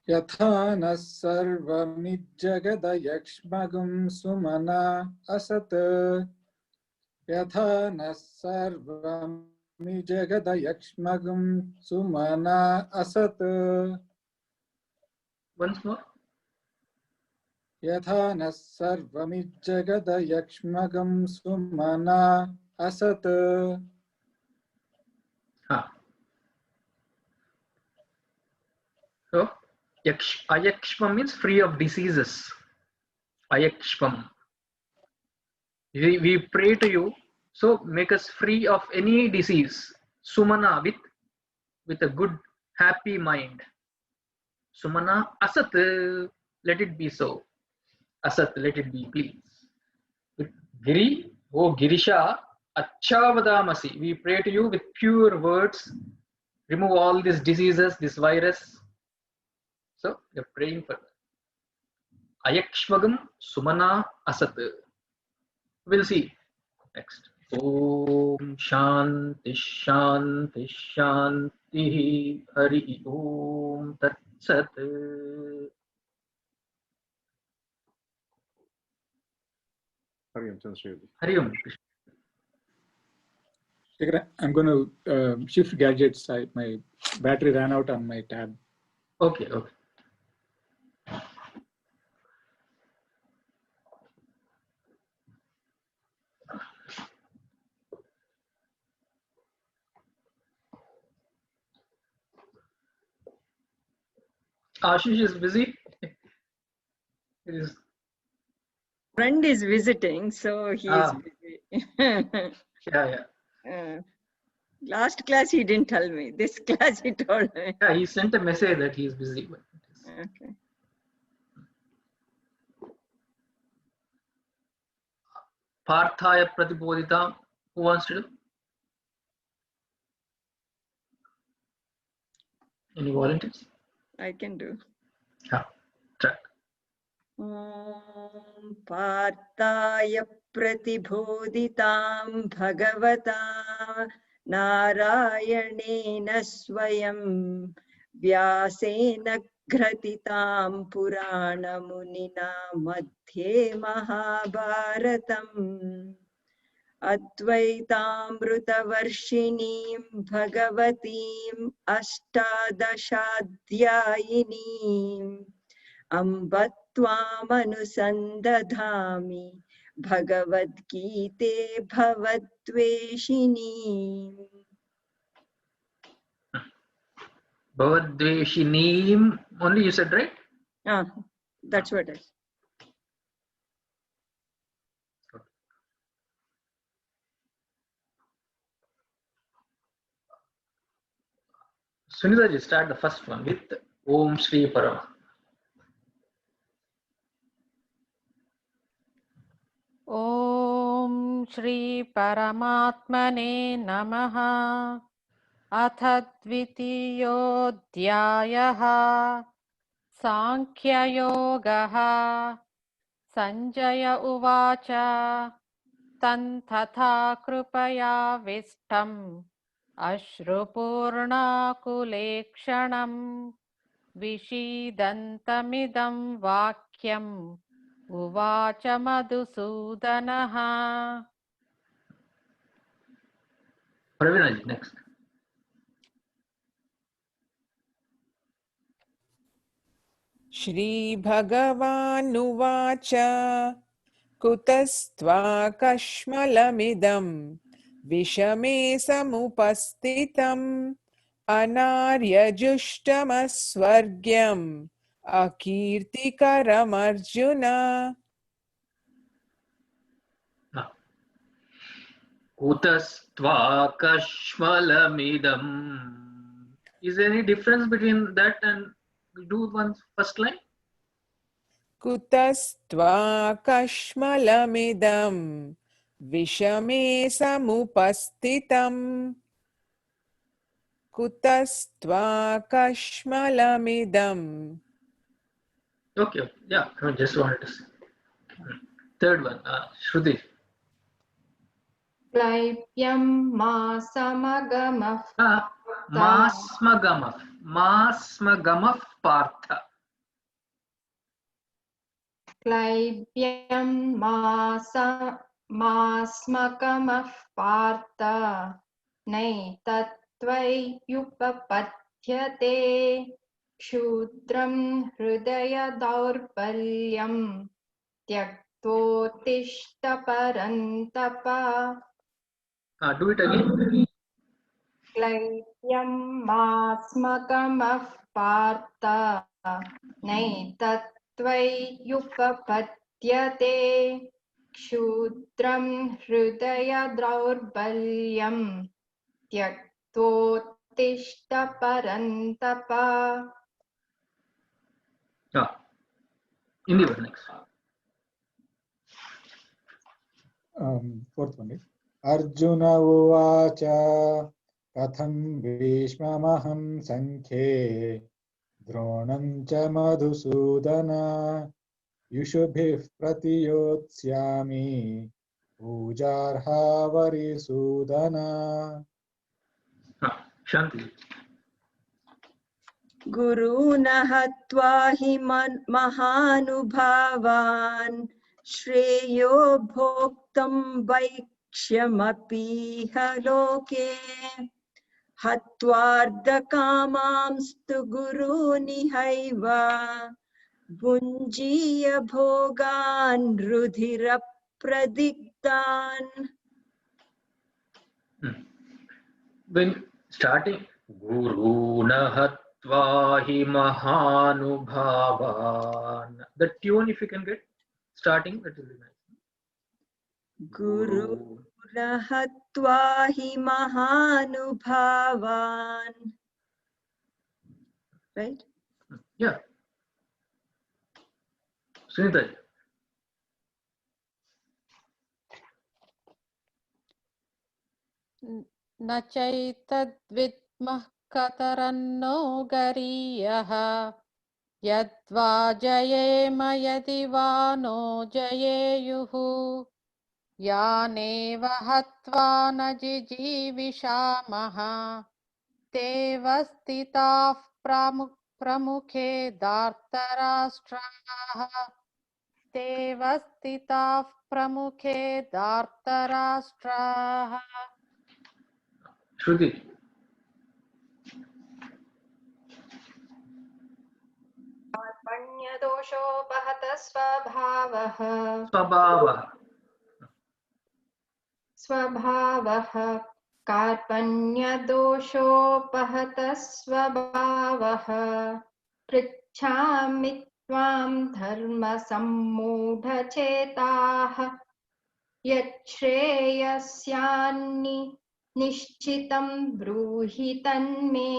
Yatha nas sarvamijjagada yakshmagum sumana asat. Yatha nas sarvamijjagada yakshmagum sumana asat. Once more. Yatha nas sarvamijjagada yakshmagam sumana asat. So, ayakshmam means free of diseases. Ayakshmam. We pray to you, so make us free of any disease. Sumana, with a good, happy mind. Sumana asat, let it be so. Asat, let it be, please. With Giri, oh Girisha, Acha vadamasi. We pray to you with pure words. Remove all these diseases, this virus. So you're praying for that. Ayakshmagam sumana asat. We'll see next. Om Shanti Shanti Shanti Hari Om Tat Sat. Hari Om Chandra. Hari Om. I'm going to shift gadgets. My battery ran out on my tab. Okay. Ashish is busy. Friend is visiting, so he is busy. Yeah. Last class he didn't tell me. This class he told me. Yeah, he sent a message that he is busy. Okay. Parthaya Pratibodhita. Who wants to do? Any volunteers? I can do. Yeah, try. Om Parthaya Pratibodhitam Bhagavata Narayanena Swayam Vyasena Gratitam Purana Munina Madhye Mahabharatam Advaitamrutavarshiniim Bhagavatim Ashtadashadhyayiniim Ambattvāmanusandadhāmi Bhagavad-gīte Bhavadveshini. Bhavadveshineem. Only you said, right? That's what it is. Sunita ji, start the first one with Om Shri Parama. Om Shri Paramatmane Namaha. Atha Dvitiyodhyayaha सांख्ययोगः Sanjaya उवाच तं तथा कृपयाविष्टम् अश्रुपूर्णाकुलेक्षणम् विषीदन्तमिदं वाक्यम् उवाच मधुसूदनः. Praveen, next. श्रीभगवानुवाच कुतस्त्वाकश्मलमिदं विषमे समुपस्थितम् अनार्यजुष्टमस्वर्ग्यम् अकीर्तिकरमर्जुन. Kutastvakashmalamidam. Is there any difference between that and do one first line? कुतस्त्वाकश्मलमिदं विषमे समुपस्थितम् कुतस्त्वाकश्मलमिदम्. Okay, yeah, I just wanted to say. Third one, Shruti. क्लैप्यं मासमगमः Masmagamah partha. क्लैब्यं मास्मकमः Partha नैतत्त्वय्युपपद्यते क्षुद्रं हृदय दौर्बल्यं त्यक्तोत्तिष्ठ परन्तप. Do it again. क्लैब्यं मास्मकमः पार्थ नैतत्त्वय्युपपद्यते क्षुद्रं हृदय दौर्बल्यं त्यक्तोत्तिष्ठ परन्तप. Hindi one next. Fourth one. Arjuna uvacha katham bhishmamaham sankhye dronam cha madhusudana yushubhih pratiyotsyami pujarha varisudana. Shanti. गुरून् हत्वा हि महानुभावान् श्रेयो भोक्तुं वैक्ष्यमपीह लोके हत्वार्धकामांस्तु गुरूनिहैव भुञ्जीय भोगान् रुधिरप्रदिग्धान्. When starting, Guruna Hatvahi Mahanubhavan. The tune, if you can get starting, that will be nice. Guruna Hatva hi Mahanubhavan. Right? Yeah. Sunita. न चैतद्विद्मः कतरन्नो गरीयः यद्वा जयेम यदि वा नो जयेयुः यानेव हत्वा न जिजीविषामः तेव स्थिताः प्रमुखे धार्तराष्ट्राः तेव स्थिताः प्रमुखे धार्तराष्ट्राः. Shruti. कार्पण्यदोषोपहतः स्वभावः कार्पण्यदोषोपहतः स्वभावः पृच्छामि त्वां धर्मसम्मूढचेताः यच्छ्रेयस्यान्नि निश्चितं ब्रूहि तन्मे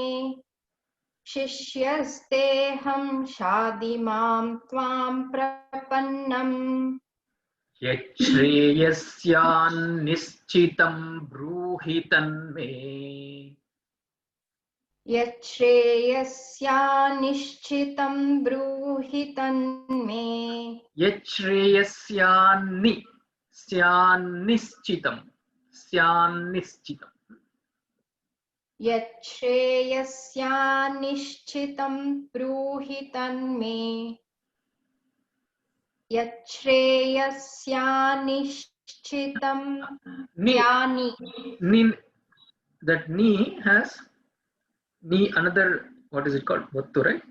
शिष्यस्तेऽहं शाधिमां त्वां प्रपन्नम्. यच्छ्रेयस्यान् निश्चितं ब्रूहि तन्मे. यच्छ्रेयस्यानिश्चितं ब्रूहि तन्मे यच्छ्रेयस्यानि स्यान्निश्चितं स्यान्निश्चितं यच्छ्रेयस्यानिश्चितं ब्रूहि तन्मे यच्छ्रेयस्यानिश्चितं ni यानि ni that ni has ni another, what is it called, vattu, right?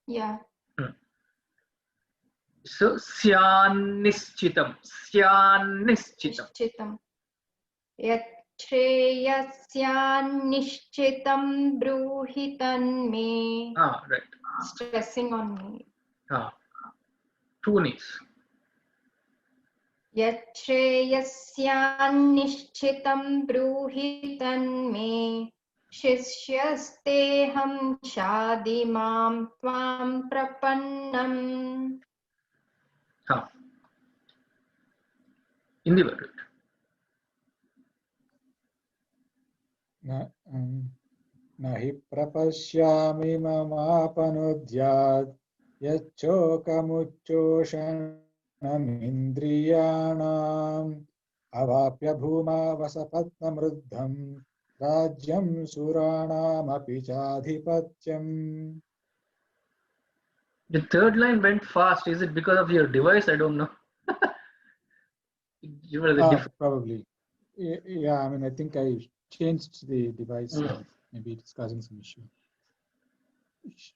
yeah So स्यान्निश्चितं निश्चितं यच्छ्रेयस्यानिश्चितं ब्रूहि तन्मे right, stressing on me two nis. यच्छ्रेयस्यानिश्चितं ब्रूहि तन्मे शिष्यस्तेऽहं शाधिमां त्वां प्रपन्नम् Hindi word, right? न हि प्रपश्यामि ममापनुद्यात् यच्चोकमुच्चोषणमिन्द्रियाणाम् अवाप्य भूमा वसपत्नमृद्धम् राज्यं सुराणामपि चाधिपत्यम्. The third line went fast. Is it because of your device? I don't know. You were the probably. Yeah, I mean, I think I changed the device. Maybe it's causing some issue.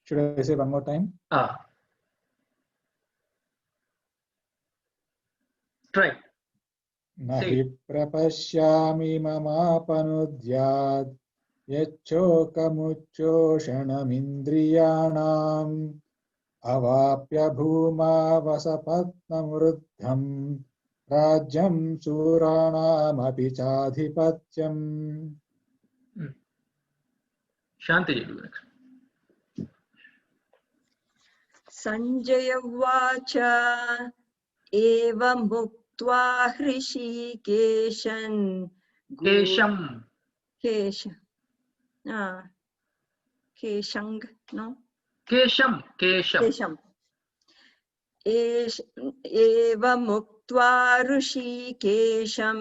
Should I say one more time? Try. न हि प्रपश्यामि ममापनुद्यात् यच्चोकमुच्चोषणमिन्द्रियाणाम् अवाप्य भूमा वसपत्नमृद्धम् राज्यं सुराणामपि चाधिपत्यम्. Shanti. Sanjaya उवाच एवमुक्त्वा हृषीकेशं एवमुक्त्वा ऋषिकेशं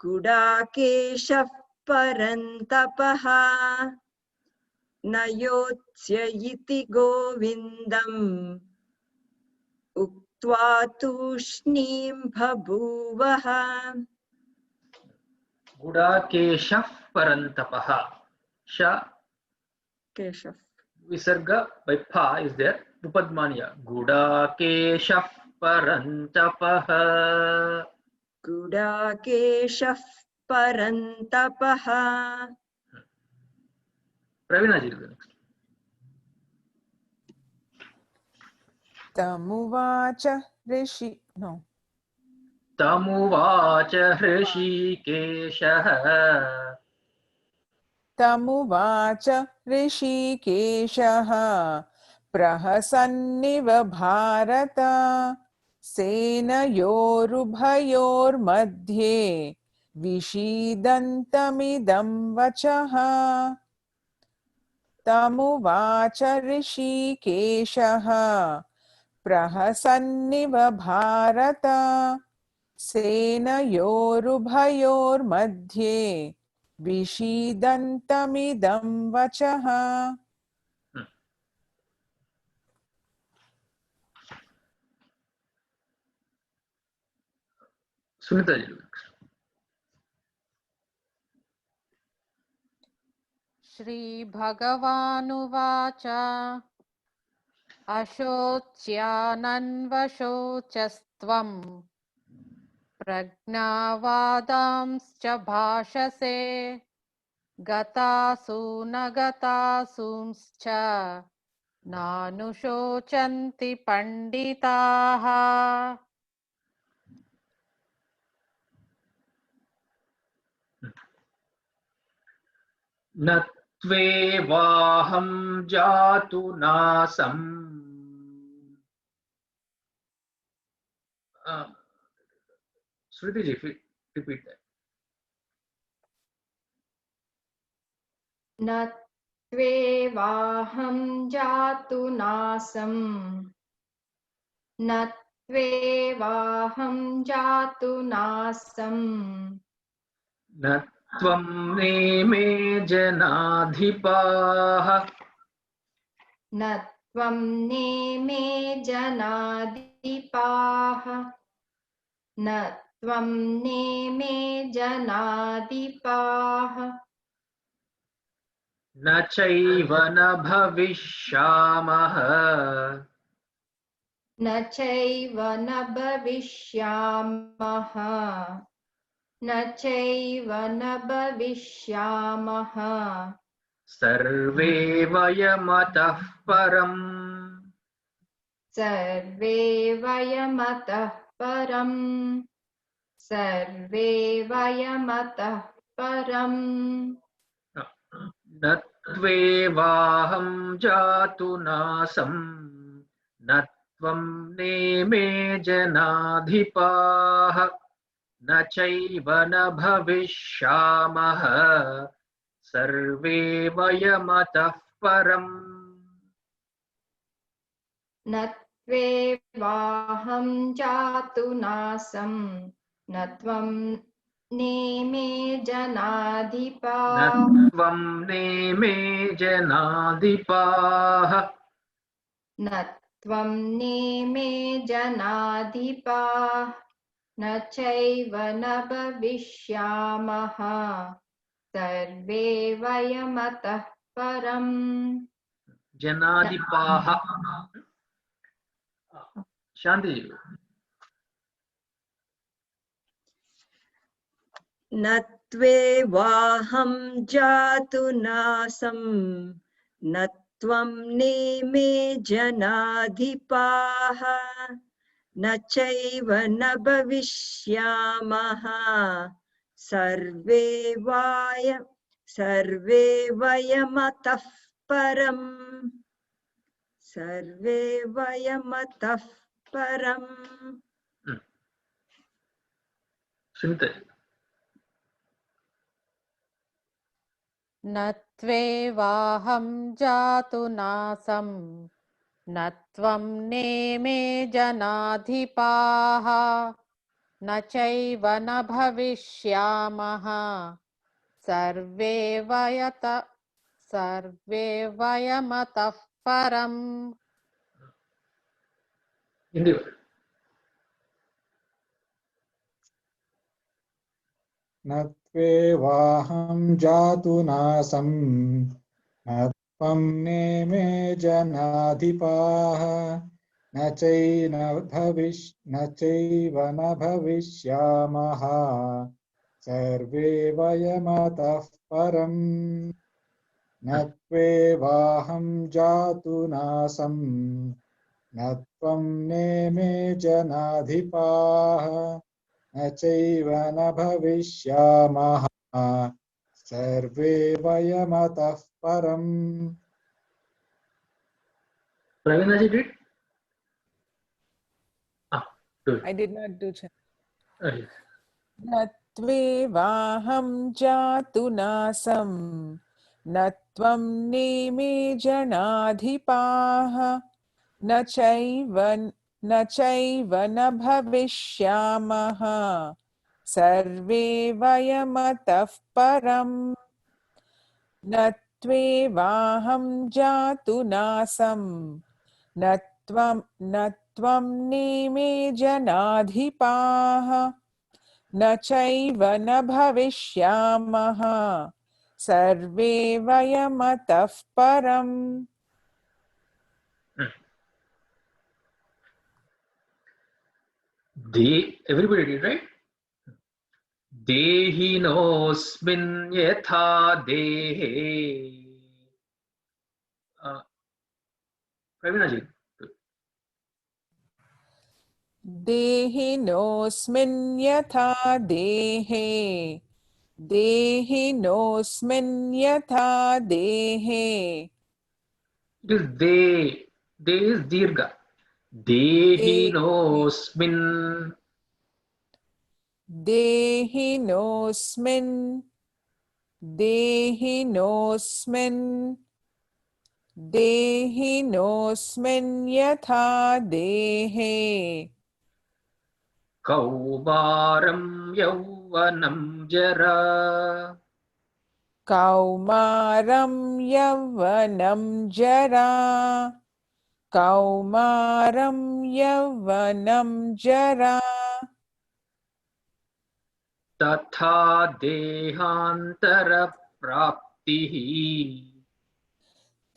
गुडाकेशः परन्तपः न योत्स्य इति गोविन्दम् उक्त्वा तूष्णीं बभूवः. Gudakeshah parantapah. Sha Keshav. Visarga by pa is there. Upadmaniya. Gudakeshah parantapah. Gudakeshah parantapah. Pravina ji. Tamuvacha rishi no. Tamuvacha hrishikeshah. Tamuvacha ऋषिकेशः प्रहसन्निव भारत सेनयोरुभयोर्मध्ये विषीदन्तमिदं वचः. तमुवाच ऋषिकेशः प्रहसन्निव भारत सेनयोरुभयोर्मध्ये विषीदन्तमिदं वचः. Sunita ji. श्रीभगवानुवाच अशोच्यानन्वशोचस्त्वं प्रज्ञावादांश्च भाषसे गतासु न गतासूंश्च नानुशोचन्ति पण्डिताः. न त्वेवाहं जातु नासम्. Shriti ji, repeat that. न त्वेवाहं जातु नासं न त्वेवाहं जातु नासं न त्वं नेमे जनाधिपाः न त्वं नेमे जनाधिपाः न त्वं नेमे जनाधिपाः न चैव न भविष्यामः न चैव न भविष्यामः न चैव न भविष्यामः सर्वे वयमतः परम् सर्वे वयमतः परम् सर्वे वयमतः परम् न त्वेवाहं जातु नासं न त्वं नेमे जनाधिपाः न चैव न भविष्यामः सर्वे वयमतः परम् न त्वेवाहं जातु नासं न त्वं नेमे न जनाधिपाः त्वं नेमे जनाधिपाः न त्वं नेमे जनाधिपाः न चैव न भविष्यामः सर्वे वयमतः परम् जनाधिपाः शांति जी न त्वेवाहं जातु नासं न त्वं नेमे जनाधिपाः न चैव न भविष्यामः सर्वे वयमतः परम् सर्वे वयमतः परम् सुनते न त्वेवाहं जातु नासं न त्वं नेमे जनाधिपाः न चैव न भविष्यामः सर्वे वयमतः परम् हिंदी न त्वेवाहं जातु नासं न त्वं नेमे जनाधिपाः न चैव न भविष्यामः सर्वे वयमतः परम् न त्वेवाहं जातु नासं न त्वं नेमे जनाधिपाः न चैव न भविष्यामः सर्वे वयमतः परम् Pravina ji did do it. I did not do that. Okay. न त्वेवाहं जातु नासं न त्वं नेमे जनाधिपाः न चैव न भविष्यामः सर्वे वयमतः परम् न त्वेवाहं जातु नासं न त्वं नेमे जनाधिपाः न चैव न भविष्यामः सर्वे वयमतः परम् Everybody did, right? Dehinosmin yatha dehe. Pravina ji. देहिनोऽस्मिन् यथा देहे देहिनोऽस्मिन् यथा देहे It is de. De is dirgha. Dehinosmin. देहिनोऽस्मिन् देहिनोऽस्मिन् यथा देहे कौमारं यौवनं जरा कौमारं यौवनं जरा कौमारं यौवनं जरा तथा देहान्तरप्राप्तिः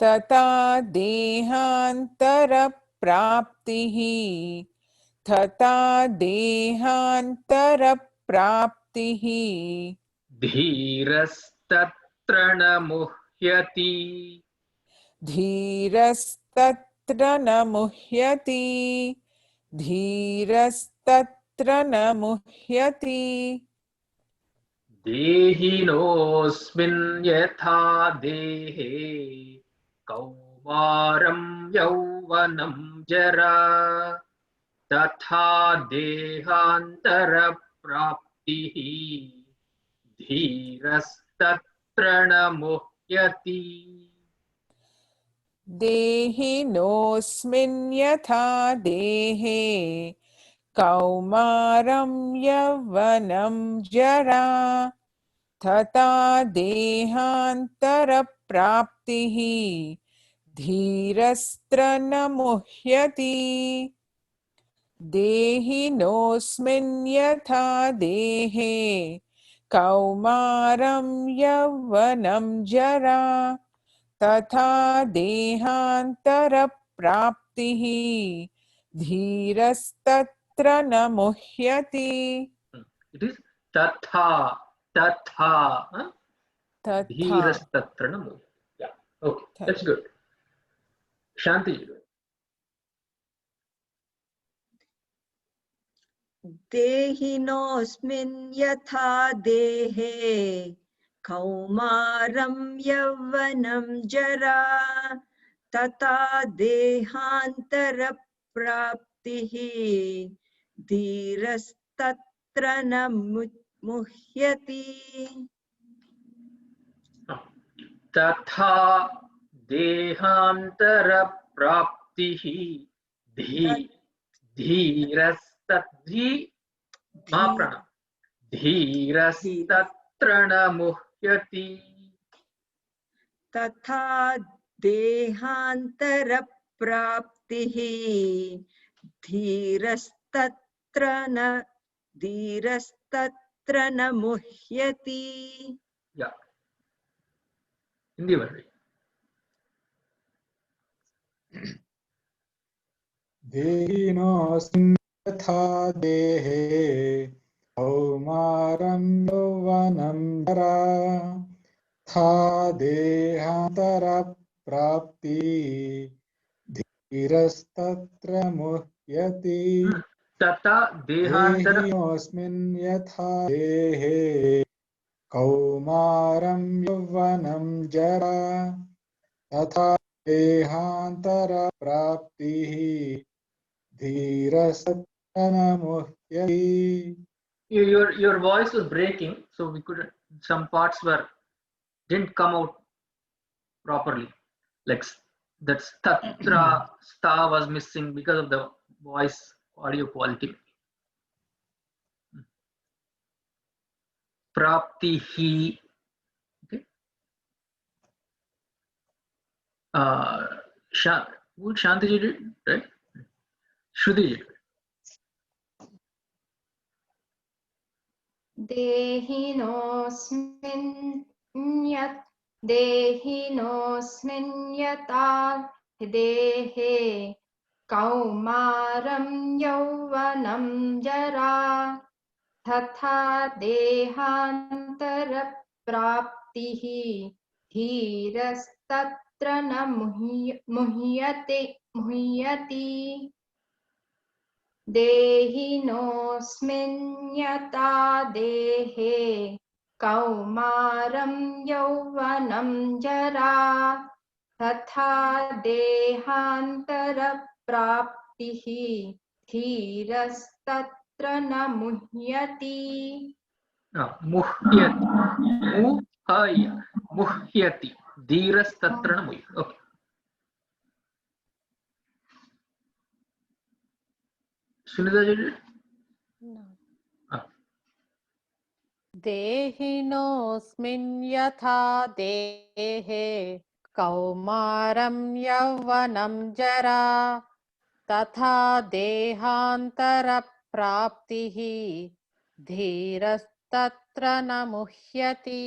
तथा देहान्तरप्राप्तिः तथा देहान्तरप्राप्तिः धीरस्तत्र न मुह्यति धीरस्तत्र न मुह्यति धीरस्तत्र न मुह्यति देहिनोऽस्मिन् यथा देहे कौमारं यौवनं जरा तथा देहान्तरप्राप्तिः धीरस्तत्र न मुह्यति देहिनोऽस्मिन् यथा देहे कौमारं यौवनं जरा तथा देहान्तरप्राप्तिः धीरस्त्र न मुह्यति देहिनोऽस्मिन् यथा देहे कौमारं यौवनं जरा तथा देहान्तरप्राप्तिः धीरस्तत्र न मुह्यति. It is tatha tatha तथा धीरस्तत्र न मुह्यति. Yeah, okay, that's good. Shanti. देहिनोऽस्मिन् यथा देहे कौमारं यौवनं जरा तथा देहान्तरप्राप्तिः धीरस्तत्र न मुह्यति तथा देहान्तरप्राप्तिः धीरस्तद्धि महाप्राण धीरस्तत्र न मुह्यति तथा देहान्तरप्राप्तिः धीरस्तत्र न मुह्यति. Yeah. Hindi version. देहिनोऽस्मिन् यथा देहे कौमारं यौवनं जरा तथा देहान्तरप्राप्तिः धीरस्तत्र मुह्यति तथा देहिनोऽस्मिन् यथा देहे कौमारं यौवनं जरा तथा देहान्तरप्राप्तिः धीरस्तत्र न मुह्यति. Your voice was breaking, so we couldn't. Some parts didn't come out properly. Like that statra sta was missing because of the voice audio quality. Praptihi. Okay. Shanti ji did, right? Shruti ji. देहिनोऽस्मिन् यथा देहे कौमारं यौवनं जरा तथा देहान्तरप्राप्तिः धीरस्तत्र न मुह्यति देहिनोऽस्मिन् यथा देहे कौमारं यौवनं जरा तथा देहान्तरप्राप्तिः धीरस्तत्र न मुह्यति. Muhyati. Dhirastatra na muhyati. Okay. Sunita ji did? No. Ah. देहिनोऽस्मिन् यथा देहे कौमारं यौवनं जरा तथा देहान्तरप्राप्तिः धीरस्तत्र न मुह्यति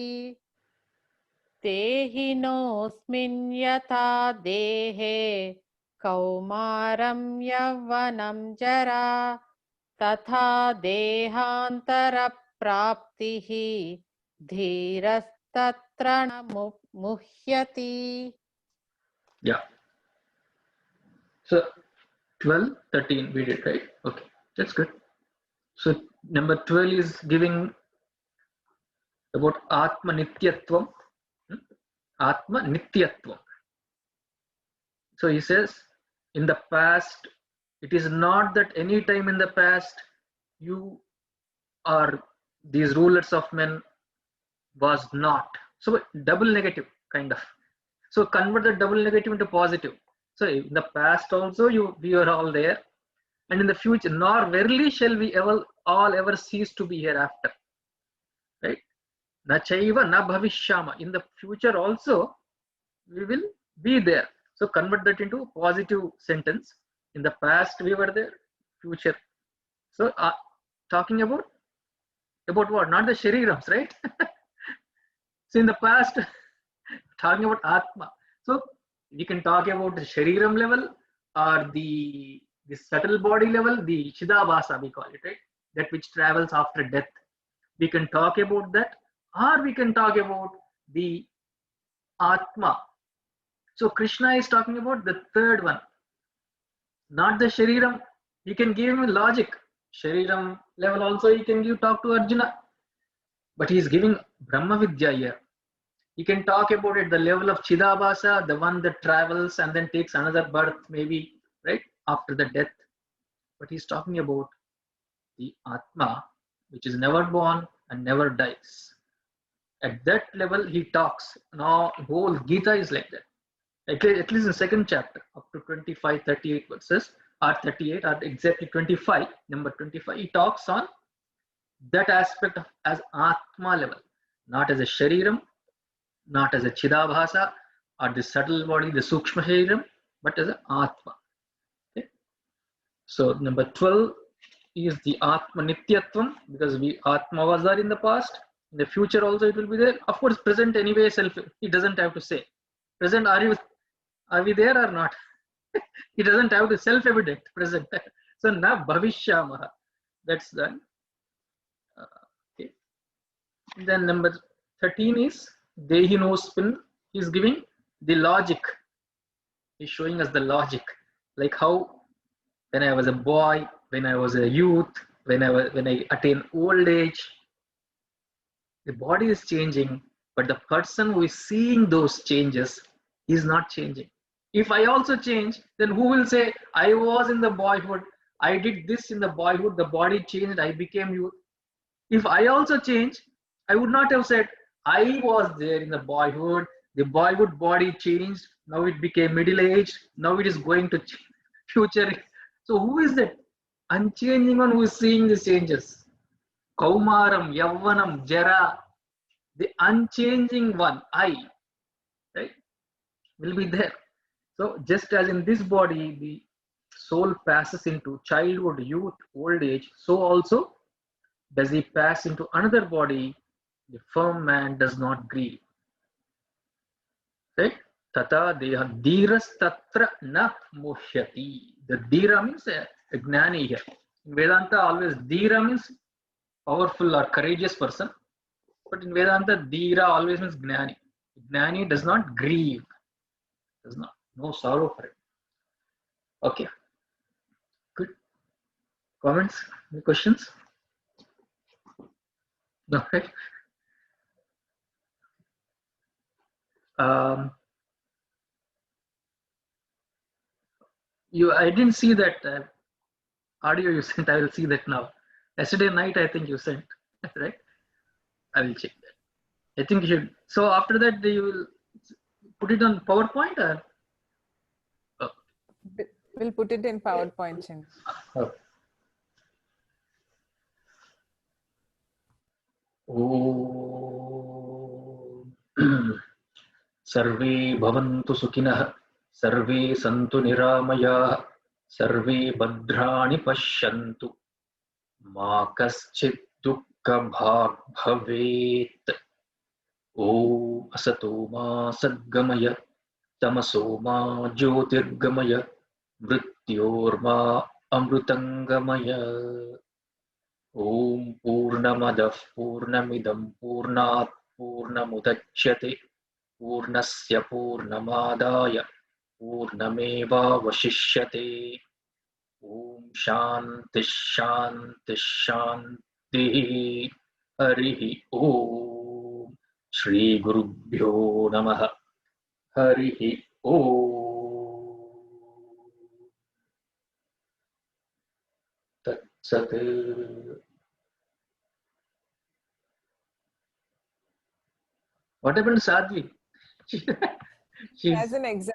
देहिनोऽस्मिन् यथा देहे कौमारं यौवनं जरा तथा देहान्तरप्राप्तिः धीरस्तत्र न मुह्यति. Yeah. So 12, 13 we did, right? Okay, that's good. So number 12 is giving about Atma Nityatvam. Atma Nityatvam. So he says, in the past, it is not that any time in the past you or these rulers of men was not. So double negative kind of. So convert the double negative into positive. So in the past also we are all there, and in the future, nor verily shall we ever cease to be hereafter. Right? Na chaiva na bhavishyama. In the future also we will be there. So convert that into a positive sentence. In the past we were there, future. So talking about what? Not the sharirams, right? So in the past, talking about Atma. So we can talk about the shariram level or the subtle body level, the Chidabhasa we call it, right? That which travels after death. We can talk about that, or we can talk about the Atma. So Krishna is talking about the third one, not the shariram. You can give him logic. Shariram level also you can talk to Arjuna, but he is giving Brahma Vidya here. You can talk about it, the level of Chidabhasa, the one that travels and then takes another birth, maybe, right, after the death. But he's talking about the Atma, which is never born and never dies. At that level, he talks. Now, whole Gita is like that. At least in second chapter, up to 25, 38 verses, or 38, or exactly 25, number 25, he talks on that aspect of as Atma level, not as a Shariram, not as a Chidabhasa or the subtle body, the Sukshma Shariram, but as an Atma. Okay? So number 12 is the Atma Nityatvam, because Atma was there in the past. In the future also it will be there. Of course, present anyway, he doesn't have to say. Present, are we there or not? He doesn't have to self-evident present. So na bhavishyamaha. That's done. Okay. Then number 13 is Dehinosmin. He's giving the logic. He's showing us the logic, like how when I was a boy, when I was a youth, when I attain old age, the body is changing, but the person who is seeing those changes is not changing. If I also change, then who will say, I was in the boyhood, I did this in the boyhood, the body changed, I became youth. If I also change, I would not have said, I was there in the boyhood body changed, now it became middle age, now it is going to future. So who is that unchanging one who is seeing the changes? Kaumaram, Yavvanam, Jara, the unchanging one, I, right, will be there. So just as in this body, the soul passes into childhood, youth, old age, so also does he pass into another body. The firm man does not grieve. Right? Tata deha dhiras tatra na muhyati. The dhira means a gnani here. In Vedanta, always dhira means powerful or courageous person. But in Vedanta, dhira always means gnani. Gnani does not grieve. Does not. No sorrow for it. Okay. Good. Comments? Any questions? No, right? I didn't see that audio you sent. I will see that now. Yesterday night, I think you sent, right? I will check that. I think you should. So after that, you will put it on PowerPoint or? We'll put it in PowerPoint. Chin. Okay. सर्वे भवन्तु सुखिनः, सर्वे सन्तु निरामयाः, सर्वे भद्राणि पश्यन्तु, मा कश्चित् दुःखभाग् भवेत्। ॐ असतो मा सद्गमय, तमसो मा ज्योतिर्गमय, मृत्योर्मा अमृतङ्गमय। ॐ पूर्णमदः पूर्णमिदं पूर्णात् पूर्णमुदच्यते, पूर्णस्य पूर्णमादाय पूर्णमेवावशिष्यते। ॐ शान्ति शान्ति शान्तिः। हरिः ॐ। श्री गुरुभ्यो नमः। हरिः ॐ। तत्सत्। What happened to Sadhvi? She has an exam.